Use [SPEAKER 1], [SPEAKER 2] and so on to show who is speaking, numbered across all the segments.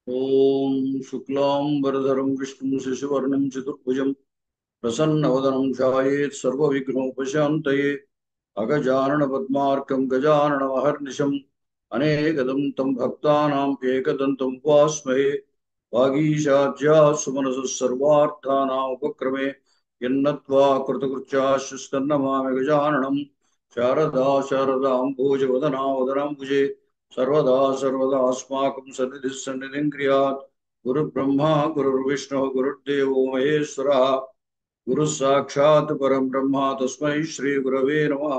[SPEAKER 1] ఓం శుక్లాంబరధరం విష్ణుం శశివర్ణం చతుర్భుజం ప్రసన్నవదనం ధ్యాయేత్ సర్వవిఘ్నోపశాంతయే అగజానన పద్మార్కం గజాననమహర్నిశం అనేకదం తం భక్తానాం ఏకదంతం ఉపాస్మహే వాగీశాద్యా సుమనసః సర్వార్థానాం ఉపక్రమే యన్నత్వా కృతకృత్యాశ్చుస్తన్నమామి గజాననం శారదా శారదాంబోజవదనా వదనాంబుజే सर्वदा सर्वदा अस्माकं सन्निधिः सन्निधिं क्रियात् गुरुर्ब्रह्मा गुरुर्विष्णुः गुरुर्देवो महेश्वरः गुरुः साक्षात् परं ब्रह्म तस्मै श्रीगुरवे नमः।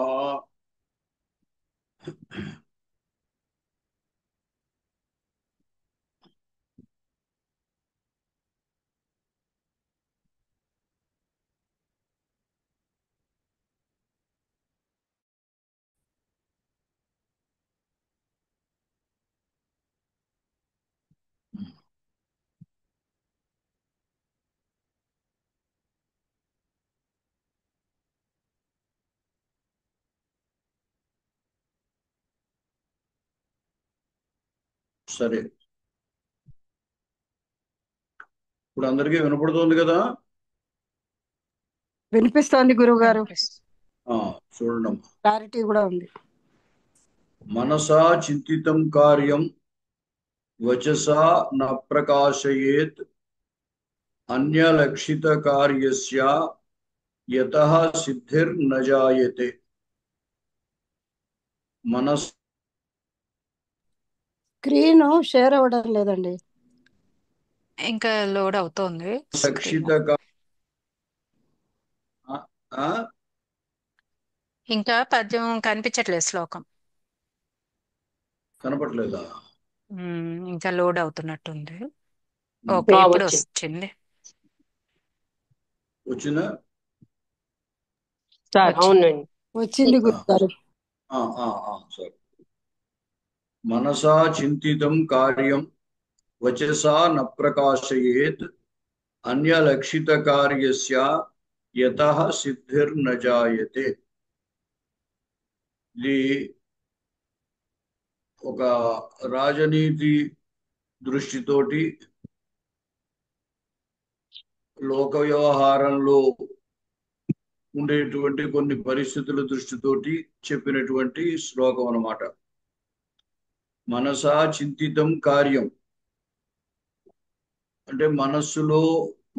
[SPEAKER 1] సరే, ఇప్పుడు అందరికీ వినపడుతోంది కదా?
[SPEAKER 2] వినిపిస్తోంది గురువు గారు.
[SPEAKER 1] చూడండి,
[SPEAKER 2] క్లారిటీ కూడా ఉంది.
[SPEAKER 1] మనసా చింతితం కార్యం వచసా న ప్రకాశయేత్ అన్యలక్షిత కార్యస్య యతః సిద్ధిర్న జాయతే. మనస్
[SPEAKER 2] స్క్రీన్ షేర్ అవ్వడం లేదండి.
[SPEAKER 3] ఇంకా లోడ్ అవుతోంది.
[SPEAKER 1] లక్షిత
[SPEAKER 3] ఇంకా పద్యం కనిపించట్లేదు, శ్లోకం
[SPEAKER 1] కనపట్లేదా?
[SPEAKER 3] ఇంకా లోడ్ అవుతున్నట్టుంది. ఓకే, ఇప్పుడు వచ్చింది.
[SPEAKER 1] వచ్చిందా?
[SPEAKER 2] అవునండి, వచ్చింది గురువు గారు.
[SPEAKER 1] సరే. మనసా చింతితం కార్యం వచసా న ప్రకాశయేత్ అన్యలక్షిత కార్యస్య యతః సిద్ధిర్న జాయతే. ఇది ఒక రాజనీతి దృష్టితోటి, లోక వ్యవహారంలో ఉండేటువంటి కొన్ని పరిస్థితుల దృష్టితోటి చెప్పినటువంటి శ్లోకం అన్నమాట. మనసా చింతితం కార్యం అంటే మనస్సులో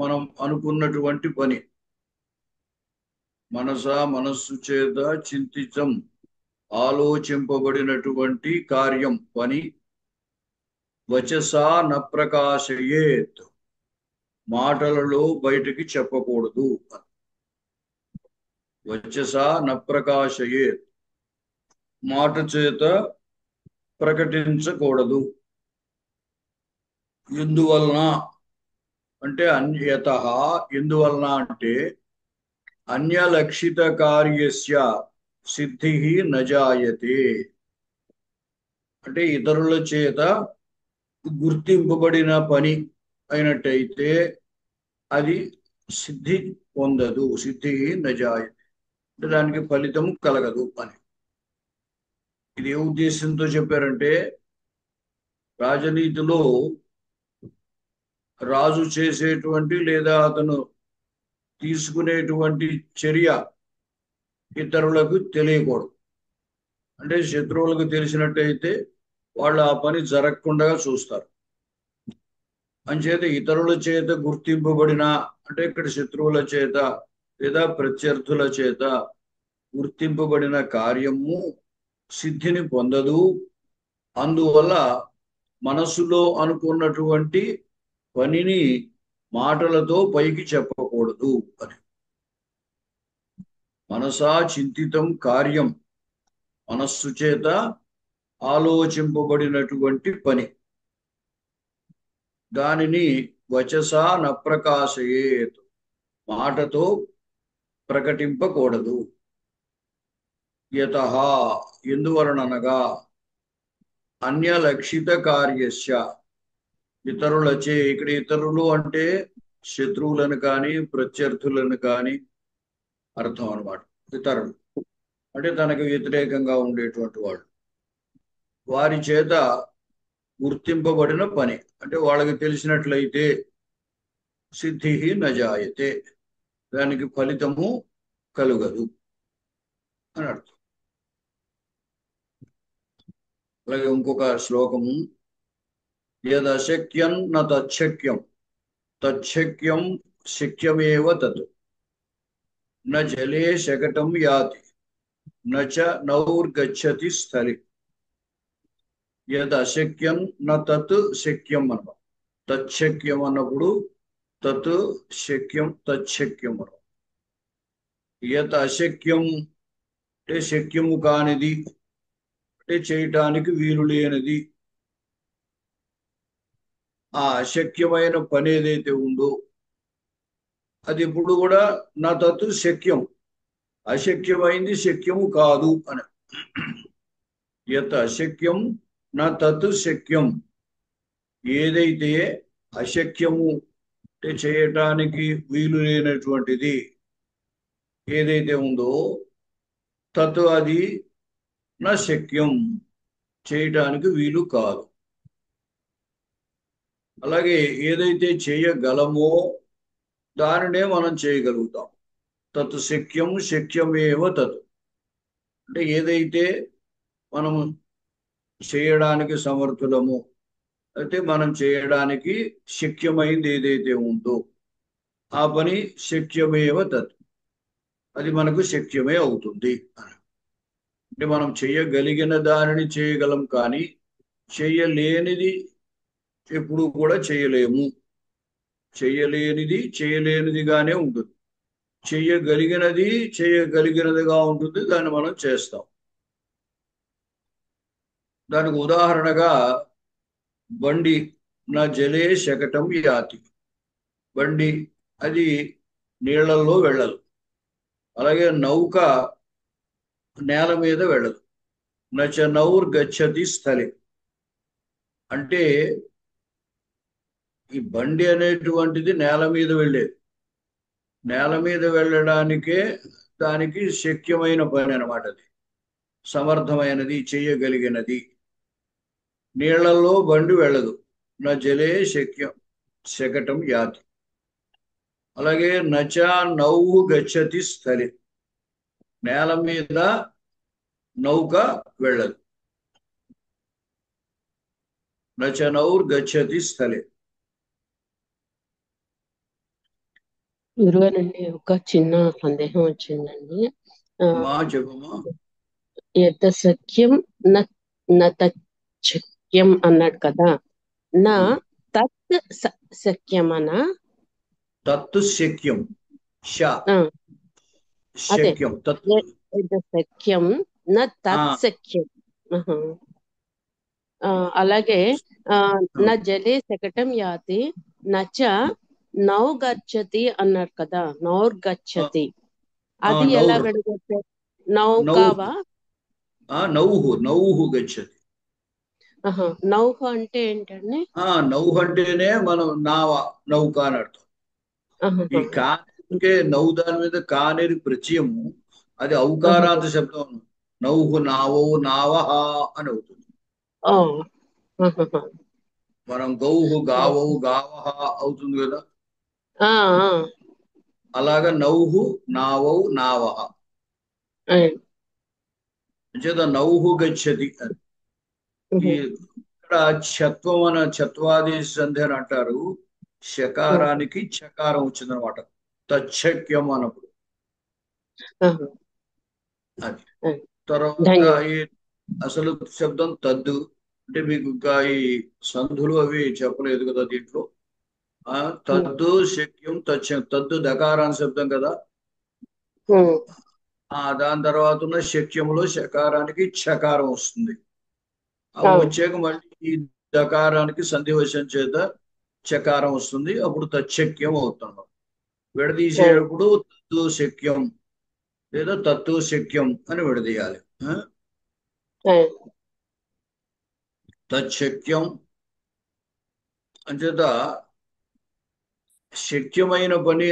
[SPEAKER 1] మనం అనుకున్నటువంటి పని. మనస్సు చేత చింతితం ఆలోచింపబడినటువంటి కార్యం, పని. వచసా న ప్రకాశయేత్ మాటలలో బయటికి చెప్పకూడదు. వచసా న ప్రకాశయేత్ మాట చేత ప్రకటించకూడదు. ఎందువలన అంటే అన్యతః, ఎందువలన అంటే అన్యలక్షిత కార్యస్య సిద్ధి నజాయతే. అంటే ఇతరుల చేత గుర్తింపబడిన పని అయినట్టయితే అది సిద్ధి పొందదు. సిద్ధి నజాయతే అంటే దానికి ఫలితం కలగదు అని. ఇది ఏ ఉద్దేశంతో చెప్పారంటే, రాజనీతిలో రాజు చేసేటువంటి లేదా అతను తీసుకునేటువంటి చర్య ఇతరులకు తెలియకూడదు. అంటే శత్రువులకు తెలిసినట్టయితే వాళ్ళు ఆ పని జరగకుండా చూస్తారు. అంచేత ఇతరుల చేత గుర్తింపబడిన, అంటే ఇక్కడ శత్రువుల చేత లేదా ప్రత్యర్థుల చేత గుర్తింపబడిన కార్యము సిద్ధిని పొందదు. అందువల్ల మనసులో అనుకున్నటువంటి పనిని మాటలతో పైకి చెప్పకూడదు అని. మనసా చింతితం కార్యం, మనస్సు చేత ఆలోచింపబడినటువంటి పని, దానిని వచసా న ప్రకాశయేత్ మాటతో ప్రకటింపకూడదు. యతః ఎందువలననగా అన్యలక్షిత కార్యస్య ఇతరులచే, ఇక్కడ ఇతరులు అంటే శత్రువులను కానీ ప్రత్యర్థులను కానీ అర్థం అన్నమాట. ఇతరులు అంటే తనకు వ్యతిరేకంగా ఉండేటువంటి వాళ్ళు. వారి చేత గుర్తింపబడిన పని అంటే వాళ్ళకి తెలిసినట్లయితే సిద్ధి నజాయతే, దానికి ఫలితము కలుగదు అని అర్థం. అలాగే ఇంకొక శ్లోకము, యదశక్యం న తచ్చక్యం, తచ్చక్యం శక్యమేవ తత్, న జలే శకటం యాతి, నచ నౌర్గచ్చతి స్థలి. యదశక్యం న తత్ శక్యం అన్నమాట. తచ్చక్యం అన్నప్పుడు తత్ శక్యం, తచ్చక్యం అన్నమాట. యత్ అశక్యం అంటే శక్యము కానిది, అంటే చేయటానికి వీలు లేనిది. ఆ అశక్యమైన పని ఏదైతే ఉందో అది ఇప్పుడు కూడా నా తత్తు శక్యం, అశక్యమైంది శక్యము కాదు అని. యత్ అశక్యం నా తత్తు శక్యం, ఏదైతే అశక్యము అంటే చేయటానికి వీలు లేనటువంటిది ఏదైతే ఉందో తత్ అది నా శక్యం, చేయటానికి వీలు కాదు. అలాగే ఏదైతే చేయగలమో దానినే మనం చేయగలుగుతాం. తత్ శక్యం శక్యమేవ తత్ అంటే ఏదైతే మనము చేయడానికి సమర్థులము, అయితే మనం చేయడానికి శక్యమైంది ఏదైతే ఉందో ఆ పని శక్యమేవ తత్, అది మనకు శక్యమే అవుతుంది. అంటే మనం చేయగలిగిన దానిని చేయగలం, కానీ చేయలేనిది ఎప్పుడు కూడా చేయలేము. చేయలేనిదిగానే ఉంటుంది, చేయగలిగినది చేయగలిగినదిగా ఉంటుంది, దాన్ని మనం చేస్తాం. దానికి ఉదాహరణగా బండి నా జలే శకటం యాతి, బండి అది నీళ్లలో వెళ్ళదు. అలాగే నౌక నేల మీద వెళ్ళదు. నచ నౌర్ గచ్చతి స్థలి అంటే ఈ బండి అనేటువంటిది నేల మీద వెళ్ళేది, నేల మీద వెళ్ళడానికే దానికి శక్యమైన పని అన్నమాట. అది సమర్థమైనది, చేయగలిగినది. నీళ్లలో బండి వెళ్ళదు. నా జలే శక్యం శకటం యాతి. అలాగే నచ నౌహు గచ్చతి స్థలి, నేల మీద నౌక వెళ్ళదు. నచ నౌర్ గచ్చతి స్థలి.
[SPEAKER 4] గురుగారండి, ఒక చిన్న సందేహం వచ్చిందండి.
[SPEAKER 1] మా చెప్పమా.
[SPEAKER 4] యత సఖ్యం నత్యం అన్నాడు కదా, నా తత్ సఖ్యమనా?
[SPEAKER 1] తత్తు శక్యం,
[SPEAKER 4] అదే
[SPEAKER 1] శక్యం తత్
[SPEAKER 4] యత సఖ్యం నా తత్ సఖ్యం. అలాగే నా జలే శకటం యాతి నచ నౌ గచ్చతి అన్నారు కదా, నౌర్గచ్చతి అది ఎలా విడగొట్టారు? నౌకావా?
[SPEAKER 1] నౌహు నౌహు గచ్చతి.
[SPEAKER 4] నౌహ అంటే ఏంటండి?
[SPEAKER 1] నౌహ అంటేనే మనం నౌక అని అర్థం. ఈ కానే నౌ దాని మీద కానేది ప్రత్యయము, అది ఔకారాంత శబ్దం. నౌహు నావో నావహ అని అవుతుంది. మనం గౌహు గావౌ గావహ అవుతుంది కదా, అలాగా నౌహు నావౌ నావహ చేత నౌహు గచ్చతి అని. ఇక్కడ ఛత్వాది సంధి అని అంటారు. శకారానికి చకారం వచ్చిందనమాట, తచ్చక్యం అన్నప్పుడు. అది తర్వాత ఈ అసలు శబ్దం తద్దు అంటే మీకు ఇంకా ఈ సంధులు అవి చెప్పలేదు కదా దీంట్లో. తద్దు శక్యం తద్దు దకారాన్ని శబ్దం కదా. దాని తర్వాత ఉన్న శక్యములో శకారానికి చకారం వస్తుంది. వచ్చాక మళ్ళీ ఈ దకారానికి సంధివశం చేత చకారం వస్తుంది, అప్పుడు తచ్చక్యం అవుతున్నాం. విడదీసేటప్పుడు తత్తు శక్యం లేదా తత్తు శక్యం అని విడదీయాలి. తచ్చక్యం అంచేత శక్యమైన పని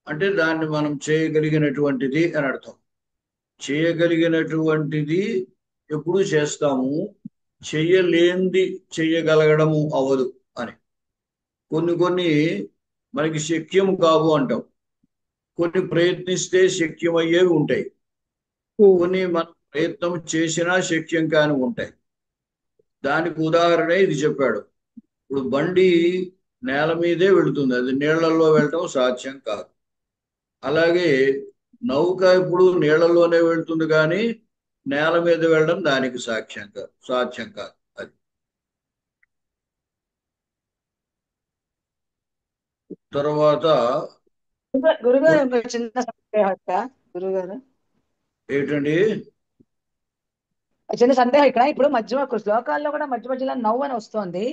[SPEAKER 1] అంటే దాన్ని మనం చేయగలిగినటువంటిది అని అర్థం. చేయగలిగినటువంటిది ఎప్పుడు చేస్తాము, చెయ్యలేంది చెయ్యగలగడము అవదు అని. కొన్ని కొన్ని మనకి శక్యం కావు అంటాం, కొన్ని ప్రయత్నిస్తే శక్యమయ్యేవి ఉంటాయి, కొన్ని మనం ప్రయత్నం చేసినా శక్యం కాని ఉంటాయి. దానికి ఉదాహరణ ఇది చెప్పాడు. ఇప్పుడు బండి నేల మీదే వెళుతుంది, అది నీళ్లలో వెళ్ళటం సాధ్యం కాదు. అలాగే నౌక ఇప్పుడు నీళ్లలోనే వెళ్తుంది కానీ నేల మీద వెళ్ళడం దానికి సాధ్యం కాదు. అది తర్వాత
[SPEAKER 5] గురుగారు ఒక చిన్న సందేహం అక్క. గురుగారు
[SPEAKER 1] ఏంటండి,
[SPEAKER 5] చిన్న సందేహం ఇక్కడ. ఇప్పుడు మధ్య శ్లోకాల్లో కూడా మధ్య మధ్యలో నవ్వు అని వస్తుంది,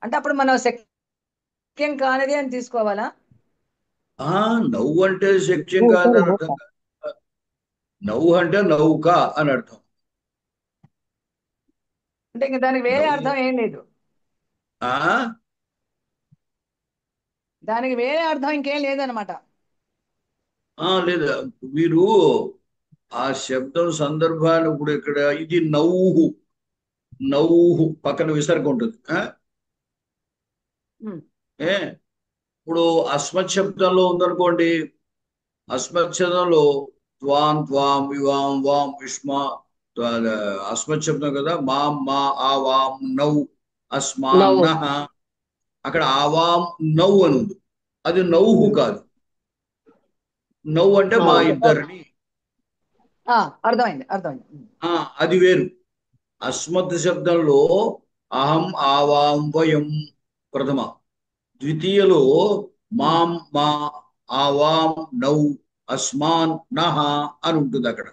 [SPEAKER 5] అంటే అప్పుడు మనం శక్యం కానిది అని తీసుకోవాలా?
[SPEAKER 1] నవ్వు అంటే శక్యం కాదని అర్థం కాదు. నవ్వు అంటే నౌక అని అర్థం.
[SPEAKER 5] అంటే ఇంకా దానికి వేరే అర్థం ఏం లేదు,
[SPEAKER 1] ఆ
[SPEAKER 5] దానికి వేరే అర్థం ఇంకేం లేదనమాట.
[SPEAKER 1] లేదా మీరు ఆ శబ్దం సందర్భాన్ని ఇప్పుడు ఇక్కడ ఇది నవ్వు, నవ్వు పక్కన విసర్గ ఉంటుంది. ఇప్పుడు అస్మత్ శబ్దంలో ఉందనుకోండి, అస్మత్ శబ్దంలో త్వాం త్వాం వివాం వాం విష్మ, అస్మత్ శబ్దం కదా. మాం మా ఆవాం నౌ అస్మాన్ నః, అక్కడ ఆవాం నౌ అని ఉంది, అది నౌహు కాదు. నవ్వు అంటే మా ఇద్దరిని,
[SPEAKER 5] అర్థమైంది.
[SPEAKER 1] అది వేరు. అస్మత్ శబ్దంలో అహం ఆవాం వయం ప్రథమ, ద్వితీయలో మాం మా ఆవాం నౌ అస్మాన్ నహ అని ఉంటుంది అక్కడ.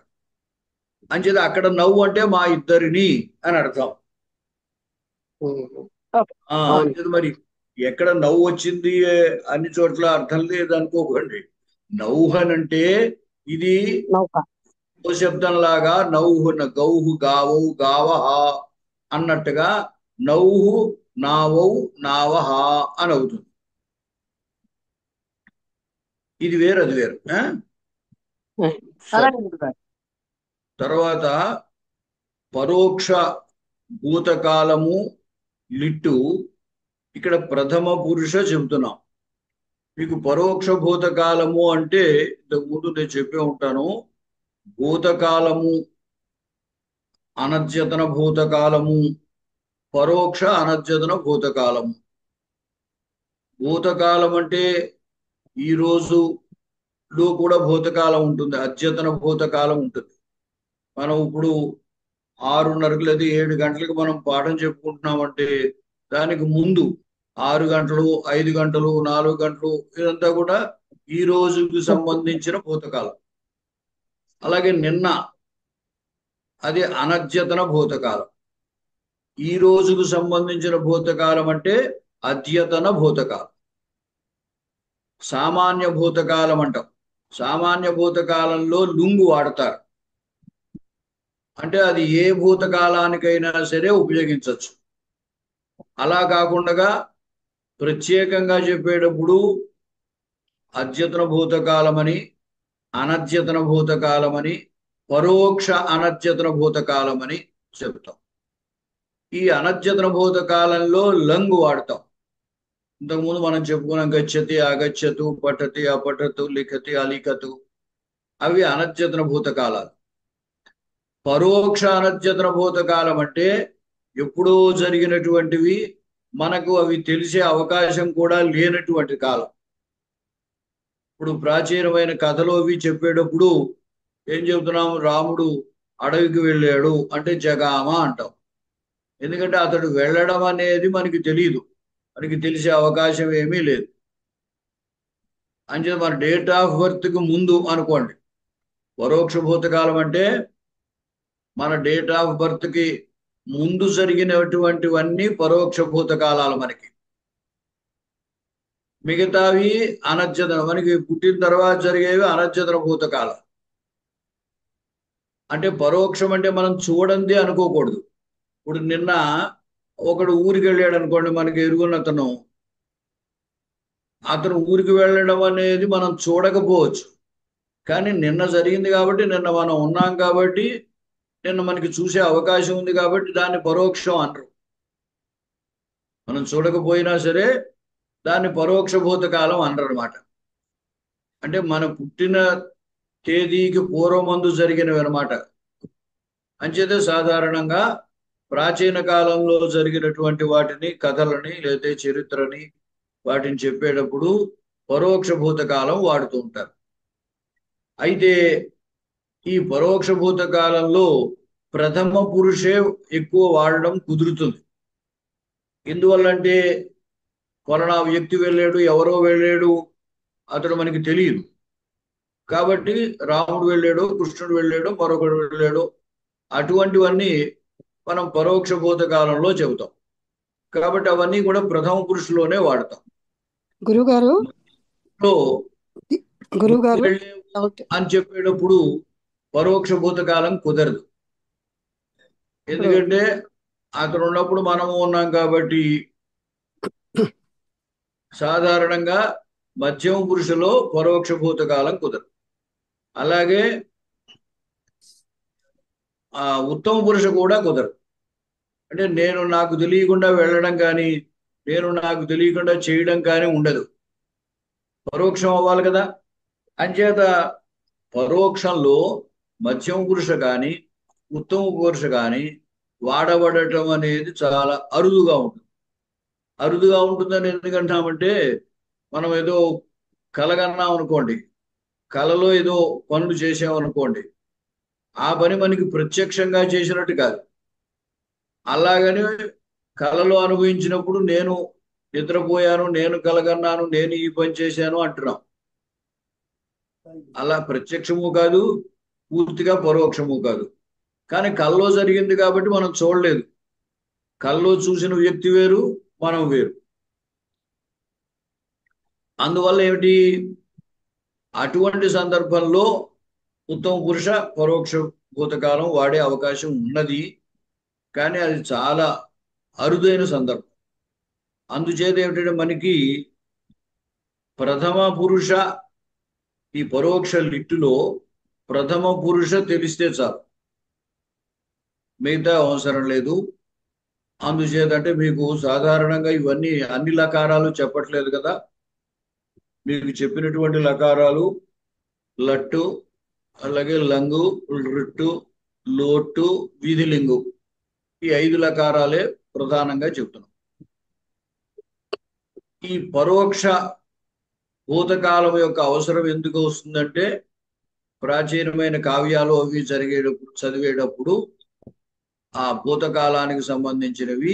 [SPEAKER 1] అంచేది అక్కడ నవ్వు అంటే మా ఇద్దరిని అని అర్థం. అంచేది మరి ఎక్కడ నవ్వు వచ్చింది అన్ని చోట్ల అర్థం లేదు అనుకోకండి. నౌహనంటే ఇది శబ్దం లాగా నౌహు గౌహు గావౌ గావహ అన్నట్టుగా నౌహు నావౌ నావహ అని అవుతుంది. ఇది వేరు, అది వేరు. తర్వాత పరోక్ష భూతకాలము లిట్టు, ఇక్కడ ప్రథమ పురుష చెబుతున్నాం. మీకు పరోక్ష భూతకాలము అంటే ఇంతకుముందు నేను చెప్పే ఉంటాను. భూతకాలము, అనద్యతన భూతకాలము, పరోక్ష అనద్యతన భూతకాలము. భూతకాలం అంటే ఈ రోజులో కూడా భూతకాలం ఉంటుంది, అద్యతన భూతకాలం ఉంటుంది. మనం ఇప్పుడు 6:30 లేదా 7 గంటలకు మనం పాఠం చెప్పుకుంటున్నామంటే దానికి ముందు 6 గంటలు, 5 గంటలు, 4 గంటలు, ఇదంతా కూడా ఈ రోజుకి సంబంధించిన భూతకాలం. అలాగే నిన్న, అది అనద్యతన భూతకాలం. ఈ రోజుకు సంబంధించిన భూతకాలం అంటే అద్యతన భూతకాలం. సామాన్య భూతకాలం అంటాం. సామాన్య భూతకాలంలో లుంగు వాడతారు, అంటే అది ఏ భూతకాలానికైనా సరే ఉపయోగించవచ్చు. అలా కాకుండా ప్రత్యేకంగా చెప్పేటప్పుడు అద్యతన భూతకాలమని, అనద్యతన భూతకాలమని, పరోక్ష అనద్యతన భూతకాలమని చెప్తాం. ఈ అనద్యతన భూతకాలంలో లంగు వాడతాం. ఇంతకుముందు మనం చెప్పుకున్నాం, గచ్చతి అగచ్చతు, పఠతి అపఠతు, లిఖతి అలిఖతు, అవి అనద్యతన భూతకాలాలు. పరోక్ష అనద్యతన భూతకాలం అంటే ఎప్పుడో జరిగినటువంటివి, మనకు అవి తెలిసే అవకాశం కూడా లేనటువంటి కాలం. ఇప్పుడు ప్రాచీనమైన కథలు అవి చెప్పేటప్పుడు ఏం చెబుతున్నాం, రాముడు అడవికి వెళ్ళాడు అంటే జగామ అంటాం. ఎందుకంటే అతడు వెళ్ళడం అనేది మనకి తెలియదు, మనకి తెలిసే అవకాశం ఏమీ లేదు. అంచేత మన డేట్ ఆఫ్ బర్త్కి ముందు అనుకోండి. పరోక్ష భూతకాలం అంటే మన డేట్ ఆఫ్ బర్త్కి ముందు జరిగినటువంటివన్నీ పరోక్ష భూతకాలాలు మనకి. మిగతావి అనద్యతన, మనకి పుట్టిన తర్వాత జరిగేవి అనద్యతన భూతకాలం. అంటే పరోక్షం అంటే మనం చూడండి అనుకోకూడదు. ఇప్పుడు నిన్న ఒకడు ఊరికి వెళ్ళాడు అనుకోండి, మనకి ఎరుగున్న అతను ఊరికి వెళ్ళడం అనేది మనం చూడకపోవచ్చు, కానీ నిన్న జరిగింది కాబట్టి, నిన్న మనం ఉన్నాం కాబట్టి నిన్న మనకి చూసే అవకాశం ఉంది కాబట్టి దాన్ని పరోక్షం అనరు. మనం చూడకపోయినా సరే దాన్ని పరోక్ష భూతకాలం అనరు అనమాట. అంటే మన పుట్టిన తేదీకి పూర్వమందు జరిగినవి అనమాట. అంచేతే సాధారణంగా ప్రాచీన కాలంలో జరిగినటువంటి వాటిని, కథలని లేదా చరిత్రని వాటిని చెప్పేటప్పుడు పరోక్ష భూతకాలం వాడుతూ ఉంటారు. అయితే ఈ పరోక్ష భూతకాలంలో ప్రథమ పురుషే ఎక్కువ వాడడం కుదురుతుంది. ఎందువల్లంటే ఫలానా వ్యక్తి వెళ్ళాడు, ఎవరో వెళ్ళాడు, అతడు మనకి తెలియదు. కాబట్టి రాముడు వెళ్ళాడు, కృష్ణుడు వెళ్ళాడు, మరొకడు వెళ్ళాడు, అటువంటివన్నీ మనం పరోక్ష భూతకాలంలో చెబుతాం. కాబట్టి అవన్నీ కూడా ప్రథమ పురుషులోనే వాడతాం.
[SPEAKER 2] గురుగారు
[SPEAKER 1] లో
[SPEAKER 2] గురుగారు
[SPEAKER 1] వెళ్ళే
[SPEAKER 2] డౌట్.
[SPEAKER 1] అని చెప్పేటప్పుడు పరోక్ష భూతకాలం కుదరదు. ఎందుకంటే అక్కడ ఉన్నప్పుడు మనము ఉన్నాం కాబట్టి సాధారణంగా మధ్యమ పురుషులో పరోక్ష భూతకాలం కుదరదు. అలాగే ఉత్తమ పురుష కూడా కుదరదు. అంటే నేను నాకు తెలియకుండా వెళ్ళడం కానీ, నేను నాకు తెలియకుండా చేయడం కానీ ఉండదు. పరోక్షం అవ్వాలి కదా. అంచేత పరోక్షంలో మధ్యమ పురుష కానీ ఉత్తమ పురుష కానీ వాడబడటం అనేది చాలా అరుదుగా ఉంటుంది. అరుదుగా ఉంటుందని ఎందుకంటామంటే, మనం ఏదో కలగన్నాం అనుకోండి, కలలో ఏదో పనులు చేసామనుకోండి, ఆ పని మనకి ప్రత్యక్షంగా చేసినట్టు కాదు. అలాగని కలలో అనుభవించినప్పుడు నేను నిద్రపోయాను, నేను కలగన్నాను, నేను ఈ పని చేశాను అంటున్నాం. అలా ప్రత్యక్షము కాదు, పూర్తిగా పరోక్షము కాదు. కానీ కల్లో జరిగింది కాబట్టి మనం చూడలేదు. కల్లో చూసిన వ్యక్తి వేరు, మనం వేరు. అందువల్ల ఏమిటి, అటువంటి సందర్భంలో ఉత్తమ పురుష పరోక్ష భూతకాలం వాడే అవకాశం ఉన్నది. కానీ అది చాలా అరుదైన సందర్భం. అందుచేత ఏమిటంటే మనకి ప్రథమ పురుష ఈ పరోక్ష లిట్టులో ప్రథమ పురుష తెలిస్తే చాలు, మిగతా అవసరం లేదు. అందుచేత అంటే మీకు సాధారణంగా ఇవన్నీ అన్ని లకారాలు చెప్పట్లేదు కదా. మీకు చెప్పినటువంటి లకారాలు లట్టు, అలాగే లంగు, రిట్టు, లోటు, వీధిలింగు, ఈ 5 లకారాలే ప్రధానంగా చెప్తున్నాం. ఈ పరోక్ష భూతకాలం యొక్క అవసరం ఎందుకు వస్తుందంటే, ప్రాచీనమైన కావ్యాలు అవి చదివేటప్పుడు ఆ భూతకాలానికి సంబంధించినవి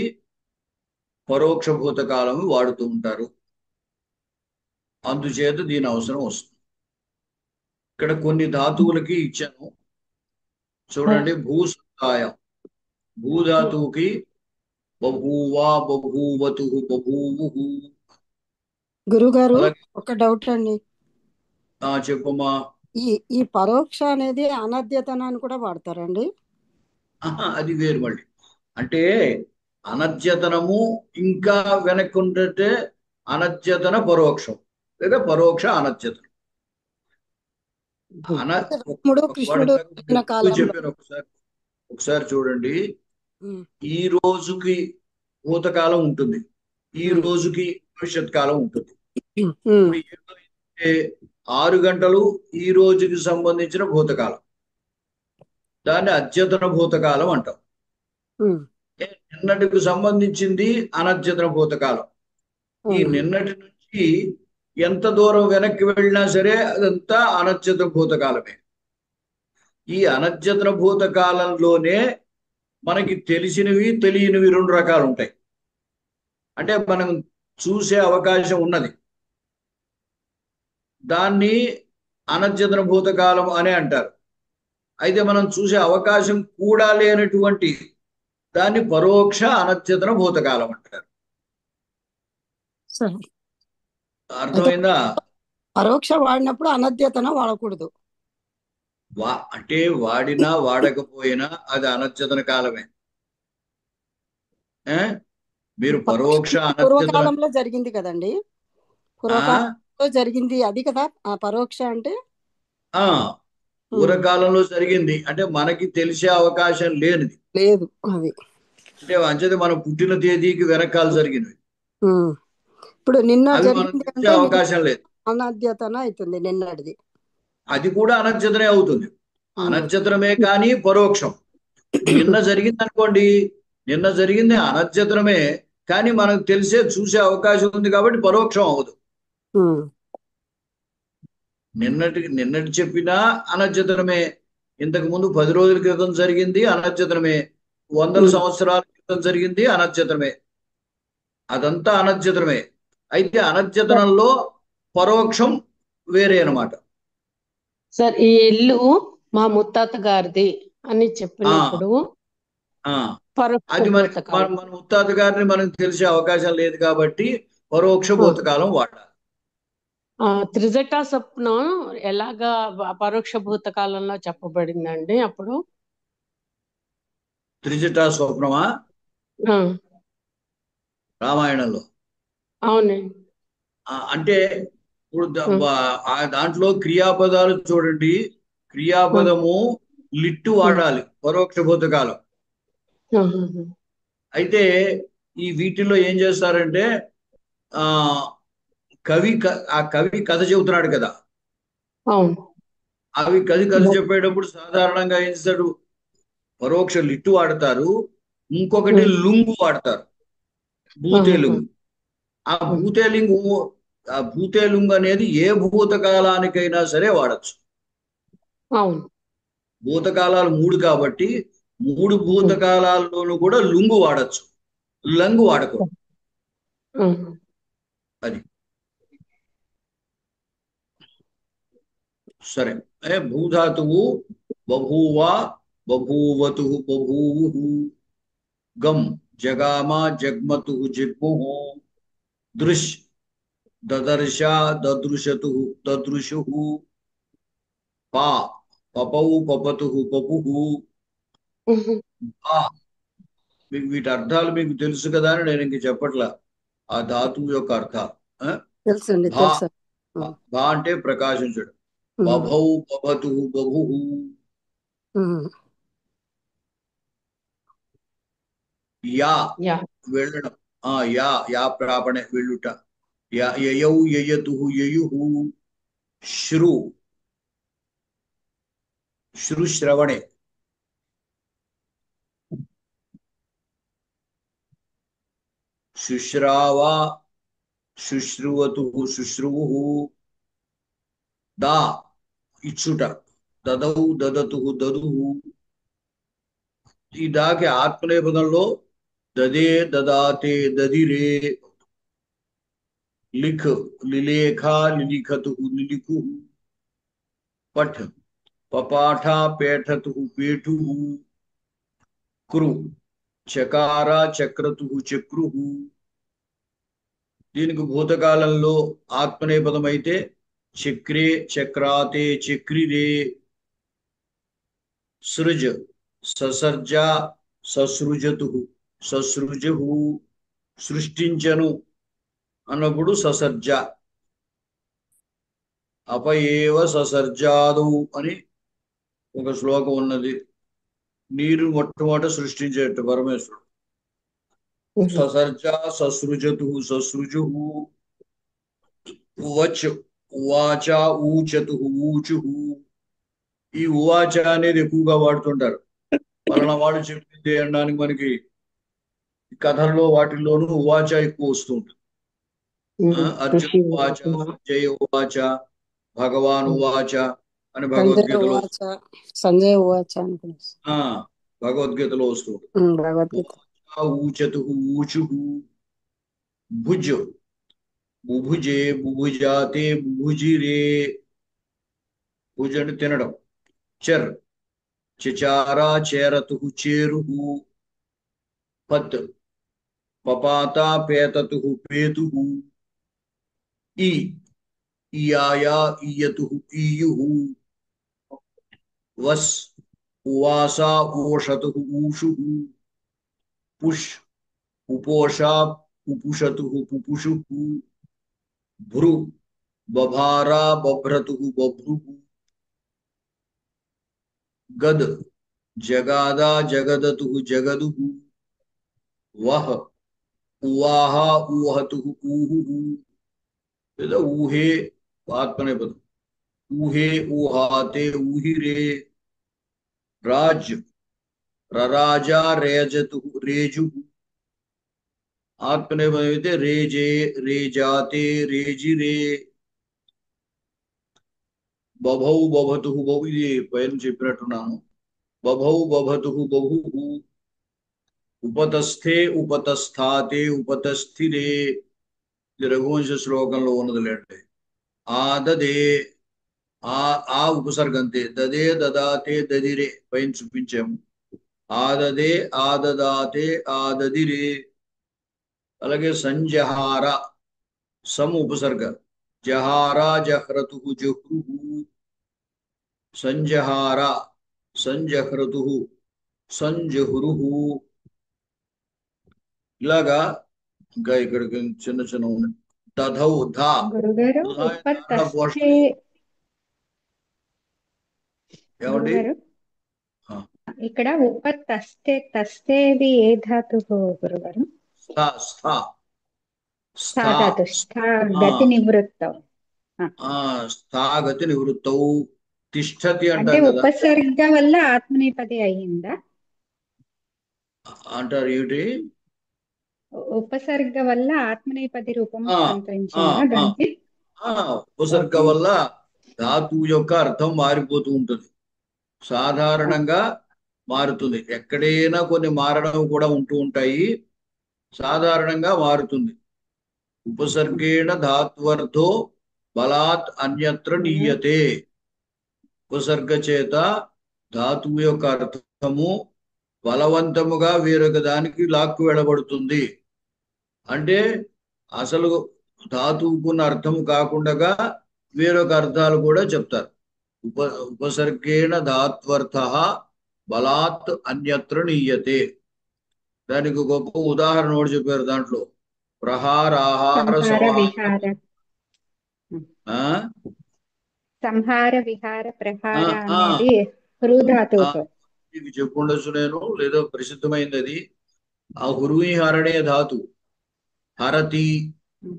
[SPEAKER 1] పరోక్ష భూతకాలం వాడుతూ ఉంటారు. అందుచేత దీని అవసరం వస్తుంది. ఇక్కడ కొన్ని ధాతువులకి ఇచ్చాను చూడండి. భూసంతాయం, భూధాతువుకి బభూవా, బభూవతు, బభూవు.
[SPEAKER 2] గురుగారు
[SPEAKER 1] అలాగే
[SPEAKER 2] ఒక డౌట్ అండి.
[SPEAKER 1] చెప్పమ్మా.
[SPEAKER 2] ఈ ఈ పరోక్ష అనేది అనద్యతనాన్ని కూడా వాడతారండి?
[SPEAKER 1] అది వేరు మళ్ళీ. అంటే అనద్యతనము ఇంకా వెనక్కి ఉంటే అనద్యతన పరోక్షం, లేదా పరోక్ష అనద్యతనం.
[SPEAKER 2] కృష్ణుడు
[SPEAKER 1] చెప్పాను ఒకసారి చూడండి. ఈ రోజుకి భూతకాలం ఉంటుంది, ఈ రోజుకి భవిష్యత్ కాలం ఉంటుంది. ఇప్పుడు 6 గంటలు ఈ రోజుకి సంబంధించిన భూతకాలం, దాన్ని అద్యతన భూతకాలం అంటాం. నిన్నటికి సంబంధించింది అనద్యతన భూతకాలం. ఈ నిన్నటి నుంచి ఎంత దూరం వెనక్కి వెళ్ళినా సరే అదంతా అనద్యతన భూతకాలమే. ఈ అనద్యతన భూతకాలంలోనే మనకి తెలిసినవి తెలియనివి 2 రకాలు ఉంటాయి. అంటే మనం చూసే అవకాశం ఉన్నది, దాన్ని అనద్యతన భూతకాలం అనే అంటారు. అయితే మనం చూసే అవకాశం కూడా లేనటువంటి దాన్ని పరోక్ష అనద్యతన భూతకాలం అంటారు. అర్థమైందా?
[SPEAKER 2] పరోక్ష వాడినప్పుడు అనద్యతన వాడకూడదు.
[SPEAKER 1] అంటే వాడినా వాడకపోయినా అది అనద్యతన కాలమే. మీరు పరోక్ష
[SPEAKER 2] పూర్వకాలంలో జరిగింది కదండి, పూర్వకాలంలో జరిగింది అది కదా ఆ పరోక్ష అంటే.
[SPEAKER 1] పూర్వకాలంలో జరిగింది అంటే మనకి తెలిసే అవకాశం లేనిది.
[SPEAKER 2] లేదు అది.
[SPEAKER 1] అంటే అంచేది మనం పుట్టిన తేదీకి వెనకాల జరిగినవి
[SPEAKER 2] ఉమ్. ఇప్పుడు నిన్న
[SPEAKER 1] అవి మనం
[SPEAKER 2] జరిగింది
[SPEAKER 1] తెలిసే
[SPEAKER 2] అంటే నిన్న
[SPEAKER 1] అవకాశం లేదు.
[SPEAKER 2] అనాద్యతన అవుతుంది నిన్నటిది.
[SPEAKER 1] అది కూడా అనర్చతనే అవుతుంది. అనర్చతరమే కానీ పరోక్షం. నిన్న జరిగింది అనుకోండి, నిన్న జరిగింది అనర్చతరమే కానీ మనకు తెలిసే చూసే అవకాశం ఉంది కాబట్టి పరోక్షం అవ్వదు.
[SPEAKER 2] ఉమ్.
[SPEAKER 1] నిన్నటి చెప్పినా అనర్చతరమే. ఇంతకు ముందు 10 రోజుల క్రితం జరిగింది అనర్చతరమే. వందల సంవత్సరాల క్రితం జరిగింది అనర్చతరమే. అదంతా అనర్చతరమే. అయితే అనర్చతనంలో పరోక్షం వేరే అన్నమాట.
[SPEAKER 4] సార్ ఈ ఇల్లు మా ముత్తాత గారిది అని చెప్పినప్పుడు
[SPEAKER 1] ఆ
[SPEAKER 4] పరోక్ష
[SPEAKER 1] అది మనకి
[SPEAKER 4] భూతకాలం.
[SPEAKER 1] మన ముత్తాత గారిని మనకు తెలిసే అవకాశం లేదు కాబట్టి పరోక్ష భూతకాలం వాడాలి.
[SPEAKER 4] త్రిజటా స్వప్నం ఎలాగా పరోక్ష భూతకాలంలో చెప్పబడిందండి అప్పుడు?
[SPEAKER 1] త్రిజటా స్వప్నమా
[SPEAKER 4] ఆ,
[SPEAKER 1] రామాయణంలో?
[SPEAKER 4] అవునండి.
[SPEAKER 1] అంటే ఇప్పుడు ఆ దాంట్లో క్రియాపదాలు చూడండి. క్రియాపదము లిట్టు వాడాలి పరోక్ష భూతకాలం. అయితే ఈ వీటిల్లో ఏం చేస్తారంటే ఆ ఆ కవి కథ చెబుతున్నాడు కదా,
[SPEAKER 4] అవును.
[SPEAKER 1] అవి కథ చెప్పేటప్పుడు సాధారణంగా ఏం చేస్తాడు, పరోక్ష లిట్టు వాడతారు, ఇంకొకటి లుంగు వాడతారు, భూతేలుంగు. ఆ భూతేలుంగు అనేది ఏ భూతకాలానికైనా సరే వాడచ్చు.
[SPEAKER 4] అవును.
[SPEAKER 1] భూతకాలాలు 3 కాబట్టి 3 భూతకాలాల్లోనూ కూడా లుంగు వాడచ్చు, లంగు వాడకూడదు. అది సరే. భూధాతువు బభూవ, బభూవతు, బభూవు, గం జగామ, జగ్మతు, జిగ్ముః, దృశ్ దదర్శ, దదృశతు, దదృశుః, పా పపౌ, పపతు, పపుః, భా. మీకు వీటి అర్థాలు మీకు తెలుసు కదా అని నేను ఇంక చెప్పట్లా. ఆ ధాతువు యొక్క అర్థాలు
[SPEAKER 2] తెలుసండి,
[SPEAKER 1] భా
[SPEAKER 2] తెలుసు.
[SPEAKER 1] భా అంటే ప్రకాశించడం. బభౌ, బభతు, బభుః. యా వెళ్ళడం. యా ప్రాపణే వెళ్ళుట. యయౌ, యయతు, యయుః. శ్రుశ్రవణే. శుశ్రావ, శుశ్రువతు, శుశ్రువుః. దా ఇచ్చుట. దదౌ, దదతు, దదుః. ఈ దాకి ఆత్మనేపథంలో దదే, దదాతే, దదిరే. లిఖ్ లిలేఖా, లిలిఖతు, లిలిఖుః. పఠ్ పపాఠ, పేఠతు, పేఠుః. కృ చకార, చక్రతు, చక్రుః. దీనికి భూతకాలంలో ఆత్మనేపథం అయితే చక్రే, చక్రాతే, చక్రిరే. సృజ్ ససర్జ, ససృజతు, ససృజుః. సృష్టించను అన్నప్పుడు ససర్జ. అపయేవ ససర్జాదౌ అని ఒక శ్లోకం ఉన్నది. నీరు మొట్టమొదట సృష్టించేట పరమేశ్వరుడు. ససర్జ, ససృజతు, ససృజుః. వచ్ ఉవాచ, ఊచతు, ఊచుః. ఈ ఉవాచ అనేది ఎక్కువగా వాడుతుంటారు. పలానా వాడు చెప్పింది అనడానికి మనకి కథల్లో వాటిల్లోనూ ఉవాచ ఎక్కువ వస్తూ ఉంటుంది. అర్జున ఉవాచ, సంజయ ఉవాచ, భగవాన్ ఉవాచ అని భగవద్గీతలో
[SPEAKER 2] సంజయ్ ఉవాచ అనుకున్నా
[SPEAKER 1] భగవద్గీతలో వస్తూ
[SPEAKER 2] భగవద్గీత.
[SPEAKER 1] ఊచతు, ఊచుః. భుజ్ బుభుజే, బుభుజాతే, బుభుజిరే. భుజ్ అంటే తినడం. చర్ చచారా, చేరతు, చేరుః. పత్ పపాత, పేతతు, పేతుః. ఈ ఇయాయా, ఇయతు, ఈయుః. వస్ ఉవాస, ఓషతు, ఊషుః. పుష్ ఉపోష, పుపుషతు, పుపుషుః. భృ బభార, బభ్రతు, బభ్రుః. గద్ జగాదా జగదతు జగదు వహ ఉవాహ ఊహతు ఊహు లేదా ఊహే ఆత్మనేపదం ఊహే ఊహాతే ఊహిరే రాజ్ రరాజా రేజతు రేజు ఆత్మనేపదం అయితే రేజే రేజాతే రేజిరే బభౌ బభతు బహు ఇది పైన చెప్పినట్టున్నాను బభౌ బభతు బహు ఉపతస్థే ఉపతస్థాతే ఉపతస్థిరే ఇది రఘువంశ శ్లోకంలో ఉన్నదిలేండి ఆదదే ఆ ఉపసర్గంతే దదే దదాతే దదిరే పైన చూపించాము ఆదదే ఆదదాతే ఆదదిరే అలాగే సంజహార సమ్ ఉపసర్గ జహారా జహ్రతు జహ్రుహు సంజహార సంజహ్రతు సంజహ్రుహు ఇలాగా ఇంకా ఇక్కడికి చిన్న చిన్న ఉన్నాయి దధౌ ధా
[SPEAKER 6] గురుగారు
[SPEAKER 1] ఉదాహరణ
[SPEAKER 6] ఉపతస్థే
[SPEAKER 1] పోషణి ఏమండి
[SPEAKER 6] గురుగారు
[SPEAKER 1] ఆ,
[SPEAKER 6] ఇక్కడ తస్తేది ఏ ధాతువు గురుగారు?
[SPEAKER 1] స్థా స్థా
[SPEAKER 6] స్థా
[SPEAKER 1] స్థా
[SPEAKER 6] ధాతు స్థా
[SPEAKER 1] ఆ,
[SPEAKER 6] గతి నివృత్తం. ఆ.
[SPEAKER 1] ఆ, స్థాగతి నివృత్తౌ తిష్టతి
[SPEAKER 6] అంటే
[SPEAKER 1] అంటాం కదా
[SPEAKER 6] ఉపసర్గ వల్ల ఆత్మనేపది అయ్యిందా?
[SPEAKER 1] అంటారు ఏమిటి
[SPEAKER 6] ఉపసర్గ వల్ల ఆత్మనేపది రూపం
[SPEAKER 1] ఆ, ఆ,
[SPEAKER 6] సంతరించిందా
[SPEAKER 1] ఆ,
[SPEAKER 6] దానికి?
[SPEAKER 1] ఆ, ఉపసర్గ
[SPEAKER 6] ఓకే.
[SPEAKER 1] వల్ల ధాతువు యొక్క అర్థం మారిపోతూ ఉంటుంది సాధారణంగా మారుతుంది ఎక్కడైనా కొన్ని మారడం కూడా ఉంటూ ఉంటాయి సాధారణంగా మారుతుంది ఉపసర్గేణ ధాత్వర్థో బలాత్ అన్యత్ర నీయతే ఉపసర్గ చేత ధాతువు యొక్క అర్థము బలవంతముగా వేరొక దానికి లాక్కు వెళ్ళబడుతుంది అంటే అసలు ధాతువుకున్న అర్థము కాకుండా వేరొక అర్థాలు కూడా చెప్తారు ఉపసర్గేణ ధాత్వర్థ బలాత్ అన్యత్ర నీయతే దానికి గొప్ప ఉదాహరణ కూడా చెప్పారు దాంట్లో ప్రహారాహార
[SPEAKER 6] సంహార
[SPEAKER 1] సంహార
[SPEAKER 6] విహార
[SPEAKER 1] ఆ
[SPEAKER 6] సంహార విహార
[SPEAKER 1] ఆ
[SPEAKER 6] ప్రహార
[SPEAKER 1] ఆ
[SPEAKER 6] అనేది హృ
[SPEAKER 1] ఆ,
[SPEAKER 6] ధాతువుతో.
[SPEAKER 1] మీకు చెప్పుండొచ్చు నేను లేదో ప్రసిద్ధమైంది అది ఆ హురువి హరణే ధాతు హరతి